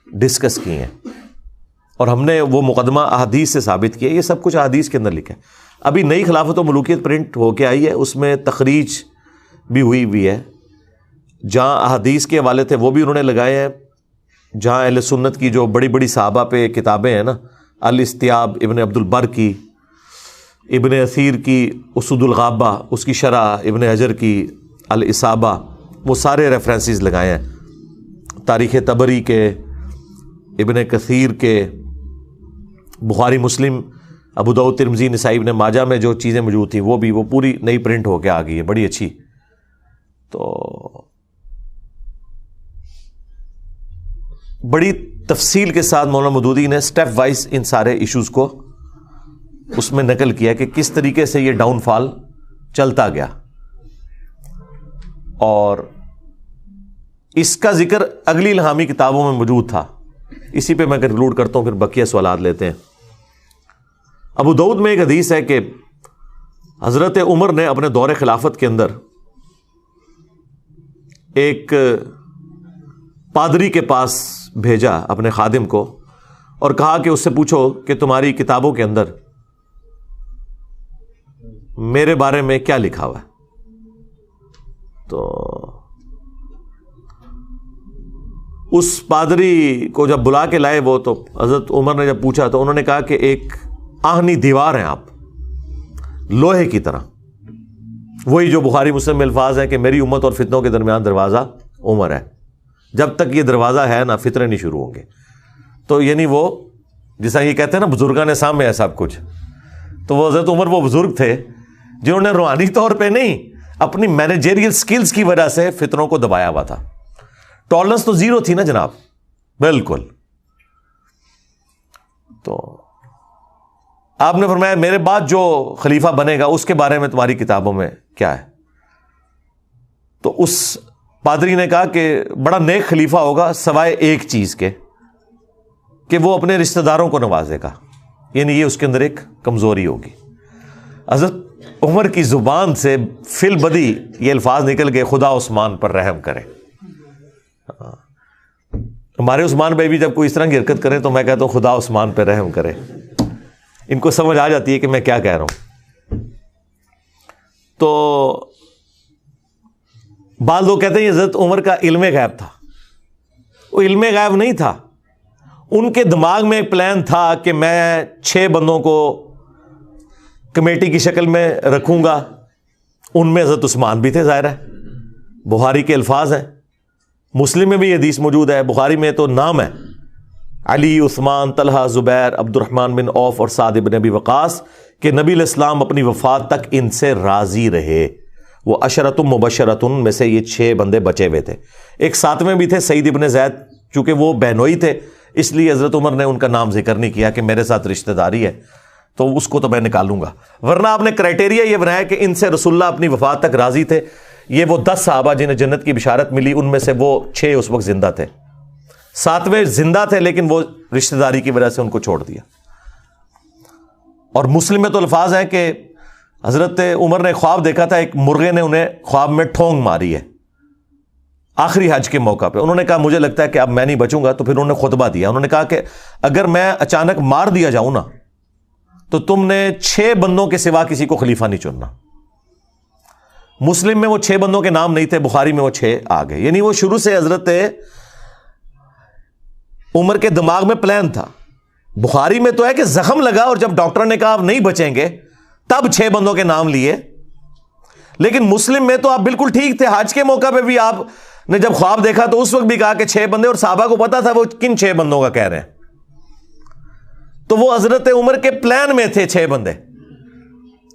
A: ڈسکس کی ہیں، اور ہم نے وہ مقدمہ احادیث سے ثابت کیا. یہ سب کچھ احادیث کے اندر لکھا ہے. ابھی نئی خلافت و ملوکیت پرنٹ ہو کے آئی ہے، اس میں تخریج بھی ہوئی ہے. جہاں احادیث کے حوالے تھے وہ بھی انہوں نے لگائے ہیں، جہاں اہل سنت کی جو بڑی بڑی صحابہ پہ کتابیں ہیں نا، الاستیاب ابن عبد البر کی، ابن اثیر کی اسود الغابہ، اس کی شرح ابن حجر کی الاصابہ، وہ سارے ریفرنسز لگائے ہیں. تاریخ طبری کے، ابن کثیر کے، بخاری مسلم، ابو داؤد ترمذی نسائی ابن ماجہ میں جو چیزیں موجود تھیں وہ پوری نئی پرنٹ ہو کے آ گئی ہے، بڑی اچھی. تو بڑی تفصیل کے ساتھ مولانا مودودی نے سٹیپ وائز ان سارے ایشوز کو اس میں نقل کیا کہ کس طریقے سے یہ ڈاؤن فال چلتا گیا. اور اس کا ذکر اگلی الہامی کتابوں میں موجود تھا. اسی پہ میں کنکلوڈ کرتا ہوں، پھر بقیہ سوالات لیتے ہیں. ابو داؤد میں ایک حدیث ہے کہ حضرت عمر نے اپنے دور خلافت کے اندر ایک پادری کے پاس بھیجا اپنے خادم کو اور کہا کہ اس سے پوچھو کہ تمہاری کتابوں کے اندر میرے بارے میں کیا لکھا ہوا ہے. تو اس پادری کو جب بلا کے لائے وہ، تو حضرت عمر نے جب پوچھا تو انہوں نے کہا کہ ایک آہنی دیوار ہیں آپ، لوہے کی طرح. وہی جو بخاری مسلم میں الفاظ ہیں کہ میری امت اور فتنوں کے درمیان دروازہ عمر ہے، جب تک یہ دروازہ ہے نا فتنے نہیں شروع ہوں گے. تو یعنی وہ جیسا یہ کہتے ہیں نا بزرگان سامنے ہے سب کچھ، تو وہ حضرت عمر وہ بزرگ تھے جنہوں نے روحانی طور پہ نہیں اپنی مینیجریل سکلز کی وجہ سے فتنوں کو دبایا ہوا تھا. ٹالرنس تو زیرو تھی نا جناب, بالکل. تو آپ نے فرمایا میرے بعد جو خلیفہ بنے گا اس کے بارے میں تمہاری کتابوں میں کیا ہے؟ تو اس پادری نے کہا کہ بڑا نیک خلیفہ ہوگا سوائے ایک چیز کے, کہ وہ اپنے رشتہ داروں کو نوازے گا, یعنی یہ اس کے اندر ایک کمزوری ہوگی. حضرت عمر کی زبان سے فی البدی یہ الفاظ نکل گئے, خدا عثمان پر رحم کرے. ہمارے عثمان بھائی بھی جب کوئی اس طرح کی حرکت کرے تو میں کہتا ہوں خدا عثمان پہ رحم کرے. ان کو سمجھ آ جاتی ہے کہ میں کیا کہہ رہا ہوں. تو بعض لوگ کہتے ہیں یہ حضرت عمر کا علم غیب تھا. وہ علم غیب نہیں تھا, ان کے دماغ میں ایک پلان تھا کہ میں 6 بندوں کو کمیٹی کی شکل میں رکھوں گا. ان میں حضرت عثمان بھی تھے, ظاہر ہے, بخاری کے الفاظ ہیں, مسلم میں بھی یہ حدیث موجود ہے. بخاری میں تو نام ہے علی, عثمان, طلحہ, زبیر, عبد الرحمن بن عوف اور سعد بن ابی وقاص, کہ نبی علیہ السلام اپنی وفات تک ان سے راضی رہے. وہ عشرۃ مبشرۃ میں سے یہ 6 بندے بچے ہوئے تھے. ایک 7ویں بھی تھے سعید ابن زید, چونکہ وہ بہنوئی تھے اس لیے حضرت عمر نے ان کا نام ذکر نہیں کیا کہ میرے ساتھ رشتہ داری ہے تو اس کو تو میں نکالوں گا. ورنہ آپ نے کرائٹیریا یہ بنایا کہ ان سے رسول اللہ اپنی وفات تک راضی تھے. یہ وہ 10 صحابہ جنہیں جنت کی بشارت ملی, ان میں سے وہ 6 اس وقت زندہ تھے, 7ویں زندہ تھے لیکن وہ رشتہ داری کی وجہ سے ان کو چھوڑ دیا. اور مسلم میں تو الفاظ ہیں کہ حضرت عمر نے خواب دیکھا تھا, ایک مرغے نے انہیں خواب میں ٹھونگ ماری ہے آخری حج کے موقع پہ. انہوں نے کہا مجھے لگتا ہے کہ اب میں نہیں بچوں گا. تو پھر انہوں نے خطبہ دیا, انہوں نے کہا کہ اگر میں اچانک مار دیا جاؤں نا تو تم نے 6 بندوں کے سوا کسی کو خلیفہ نہیں چننا. مسلم میں وہ 6 بندوں کے نام نہیں تھے, بخاری میں وہ 6 آ گئے. یعنی وہ شروع سے حضرت عمر کے دماغ میں پلان تھا. بخاری میں تو ہے کہ زخم لگا اور جب ڈاکٹر نے کہا آپ نہیں بچیں گے تب 6 بندوں کے نام لیے. لیکن مسلم میں تو آپ بالکل ٹھیک تھے, حج کے موقع پہ بھی آپ نے جب خواب دیکھا تو اس وقت بھی کہا کہ 6 بندے, اور صحابہ کو پتا تھا وہ کن 6 بندوں کا کہہ رہے ہیں. تو وہ حضرت عمر کے پلان میں تھے 6 بندے.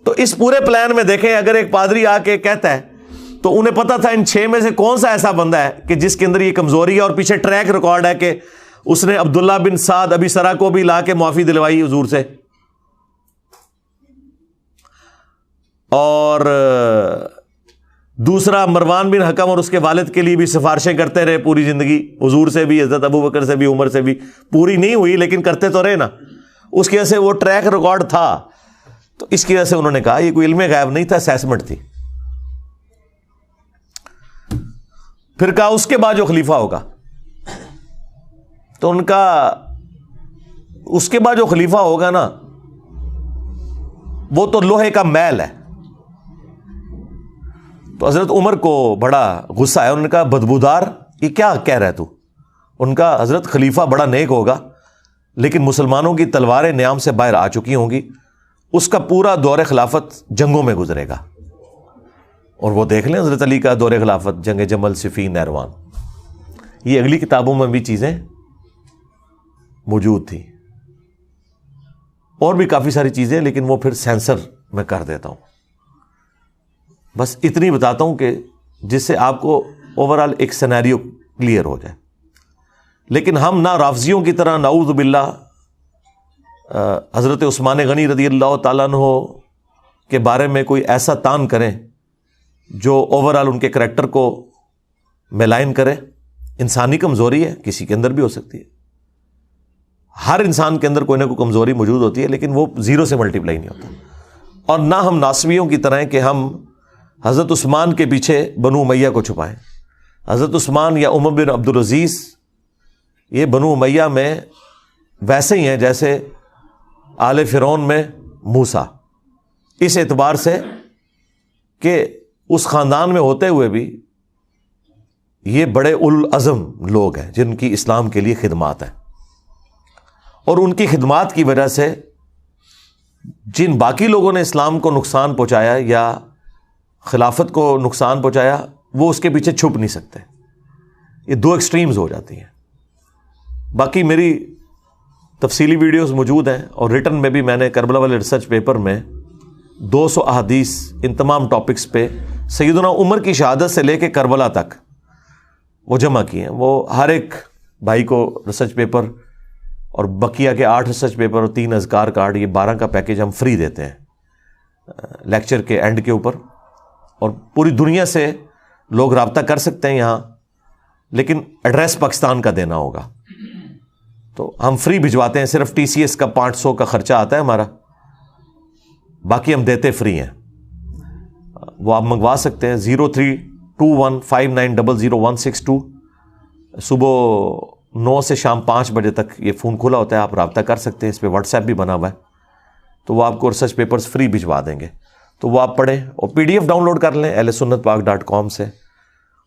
A: تو اس پورے پلان میں دیکھیں اگر ایک پادری آ کے کہتا ہے تو انہیں پتا تھا ان 6 میں سے کون سا ایسا بندہ ہے کہ جس کے اندر یہ کمزوری ہے, اور پیچھے ٹریک ریکارڈ ہے کہ اس نے عبداللہ بن سعد ابی سرا کو بھی لا کے معافی دلوائی حضور سے, اور دوسرا مروان بن حکم اور اس کے والد کے لیے بھی سفارشیں کرتے رہے پوری زندگی, حضور سے بھی, حضرت ابو بکر سے بھی, عمر سے بھی. پوری نہیں ہوئی لیکن کرتے تو رہے نا. اس کی وجہ سے وہ ٹریک ریکارڈ تھا. تو اس کی وجہ سے انہوں نے کہا یہ کوئی علم غیب نہیں تھا, اسیسمنٹ تھی. پھر کہا اس کے بعد جو خلیفہ ہوگا, تو ان کا اس کے بعد جو خلیفہ ہوگا نا وہ تو لوہے کا میل ہے. تو حضرت عمر کو بڑا غصہ آیا, انہوں نے کہا بدبودار یہ کیا کہہ رہا ہے تو؟ ان کا حضرت خلیفہ بڑا نیک ہوگا لیکن مسلمانوں کی تلواریں نیام سے باہر آ چکی ہوں گی, اس کا پورا دور خلافت جنگوں میں گزرے گا. اور وہ دیکھ لیں حضرت علی کا دور خلافت, جنگ جمل, صفین, نہروان, یہ اگلی کتابوں میں بھی چیزیں موجود تھیں, اور بھی کافی ساری چیزیں, لیکن وہ پھر سینسر میں کر دیتا ہوں. بس اتنی بتاتا ہوں کہ جس سے آپ کو اوورال ایک سینیریو کلیئر ہو جائے. لیکن ہم نہ رافضیوں کی طرح نعوذ باللہ حضرت عثمان غنی رضی اللہ تعالیٰ عنہ کے بارے میں کوئی ایسا تان کریں جو اوورال ان کے کریکٹر کو میلائن کرے. انسانی کمزوری ہے, کسی کے اندر بھی ہو سکتی ہے, ہر انسان کے اندر کوئی نہ کوئی کمزوری موجود ہوتی ہے, لیکن وہ 0 سے ملٹیپلائی نہیں ہوتا. اور نہ ہم ناسویوں کی طرح کہ ہم حضرت عثمان کے پیچھے بنو امیہ کو چھپائیں. حضرت عثمان یا عمر بن عبد العزیز یہ بنو امیہ میں ویسے ہی ہیں جیسے آل فرعون میں موسیٰ, اس اعتبار سے کہ اس خاندان میں ہوتے ہوئے بھی یہ بڑے اولوالعزم لوگ ہیں جن کی اسلام کے لیے خدمات ہیں, اور ان کی خدمات کی وجہ سے جن باقی لوگوں نے اسلام کو نقصان پہنچایا یا خلافت کو نقصان پہنچایا وہ اس کے پیچھے چھپ نہیں سکتے. یہ 2 ایکسٹریمز ہو جاتی ہیں. باقی میری تفصیلی ویڈیوز موجود ہیں, اور ریٹن میں بھی میں نے کربلا والے ریسرچ پیپر میں 200 احادیث ان تمام ٹاپکس پہ سیدنا عمر کی شہادت سے لے کے کربلا تک وہ جمع کیے ہیں. وہ ہر ایک بھائی کو ریسرچ پیپر اور بقیہ کے 8 ریسرچ پیپر اور 3 اذکار کارڈ، یہ 12 کا پیکیج ہم فری دیتے ہیں لیکچر کے اینڈ کے اوپر. اور پوری دنیا سے لوگ رابطہ کر سکتے ہیں یہاں، لیکن ایڈریس پاکستان کا دینا ہوگا. تو ہم فری بھجواتے ہیں، صرف TCS کا 500 کا خرچہ آتا ہے ہمارا، باقی ہم دیتے فری ہیں. وہ آپ منگوا سکتے ہیں 032159000162. صبح 9 سے شام 5 بجے تک یہ فون کھلا ہوتا ہے، آپ رابطہ کر سکتے ہیں. اس پہ واٹس ایپ بھی بنا ہوا ہے، تو وہ آپ کو ریسرچ پیپرز فری بھجوا دیں گے. تو وہ آپ پڑھیں اور PDF ڈاؤن لوڈ کر لیں ahlsunnatpak.com سے.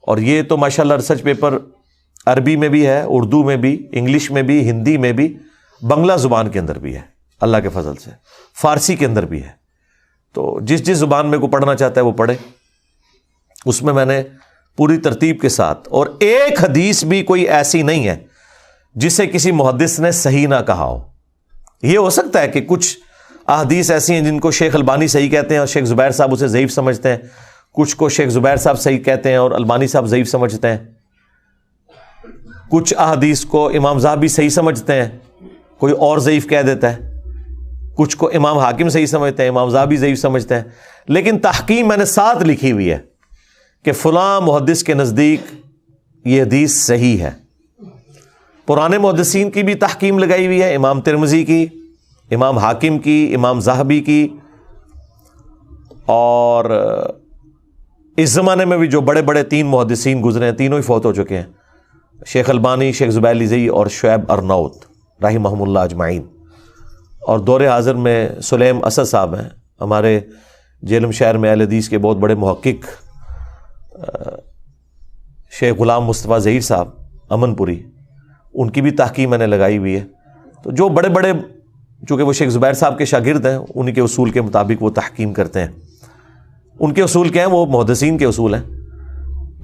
A: اور یہ تو ماشاءاللہ ریسرچ پیپر عربی میں بھی ہے، اردو میں بھی، انگلش میں بھی، ہندی میں بھی، بنگلہ زبان کے اندر بھی ہے اللہ کے فضل سے، فارسی کے اندر بھی ہے. تو جس زبان میں کو پڑھنا چاہتا ہے وہ پڑھے. اس میں نے پوری ترتیب کے ساتھ، اور ایک حدیث بھی کوئی ایسی نہیں ہے جسے کسی محدث نے صحیح نہ کہا ہو. یہ ہو سکتا ہے کہ کچھ احادیث ایسی ہیں جن کو شیخ البانی صحیح کہتے ہیں اور شیخ زبیر صاحب اسے ضعیف سمجھتے ہیں، کچھ کو شیخ زبیر صاحب صحیح کہتے ہیں اور البانی صاحب ضعیف سمجھتے ہیں، کچھ احادیث کو امام ذہبی صحیح سمجھتے ہیں، کوئی اور ضعیف کہہ دیتا ہے، کچھ کو امام حاکم صحیح سمجھتے ہیں، امام ذہبی ضعیف سمجھتے ہیں. لیکن تحقیم میں نے ساتھ لکھی ہوئی ہے کہ فلاں محدث کے نزدیک یہ حدیث صحیح ہے. پرانے محدثین کی بھی تحقیم لگائی ہوئی ہے، امام ترمذی کی، امام حاکم کی، امام ذہبی کی، اور اس زمانے میں بھی جو بڑے بڑے 3 محدثین گزرے ہیں، تینوں ہی فوت ہو چکے ہیں، شیخ البانی، شیخ زبیر لیزئی اور شعیب ارناؤت رحمہم اللہ اجمعین. اور دور حاضر میں سلیم اسد صاحب ہیں، ہمارے جیلم شہر میں اہل حدیث کے بہت بڑے محقق، شیخ غلام مصطفیٰ ظہیر صاحب امن پوری، ان کی بھی تحقیق میں نے لگائی ہوئی ہے. تو جو بڑے بڑے، چونکہ وہ شیخ زبیر صاحب کے شاگرد ہیں، انہی کے اصول کے مطابق وہ تحقیم کرتے ہیں. ان کے اصول کیا ہیں؟ وہ محدثین کے اصول ہیں.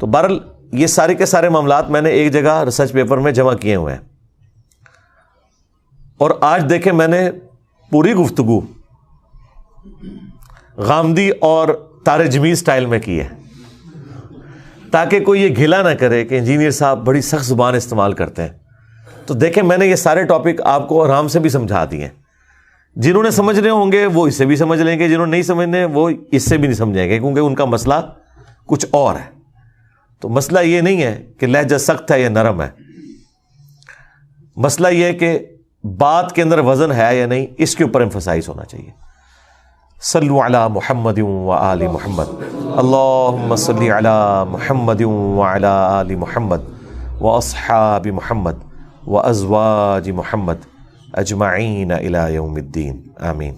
A: تو بہرحال یہ سارے کے سارے معاملات میں نے ایک جگہ ریسرچ پیپر میں جمع کیے ہوئے ہیں. اور آج دیکھیں میں نے پوری گفتگو غامدی اور طارق جمیل سٹائل میں کی ہے، تاکہ کوئی یہ گھلا نہ کرے کہ انجینئر صاحب بڑی سخت زبان استعمال کرتے ہیں. تو دیکھیں میں نے یہ سارے ٹاپک آپ کو آرام سے بھی سمجھا دیے ہیں. جنہوں نے سمجھنے ہوں گے وہ اس سے بھی سمجھ لیں گے، جنہوں نے نہیں سمجھنے وہ اس سے بھی نہیں سمجھیں گے، کیونکہ ان کا مسئلہ کچھ اور ہے. تو مسئلہ یہ نہیں ہے کہ لہجہ سخت ہے یا نرم ہے، مسئلہ یہ ہے کہ بات کے اندر وزن ہے یا نہیں، اس کے اوپر ایمفسائز ہونا چاہیے. صلو علی محمد و آل محمد، اللہم صلی علی محمد و علی آل محمد و اصحاب محمد و ازواج محمد اجمعین الی یوم الدین، آمین.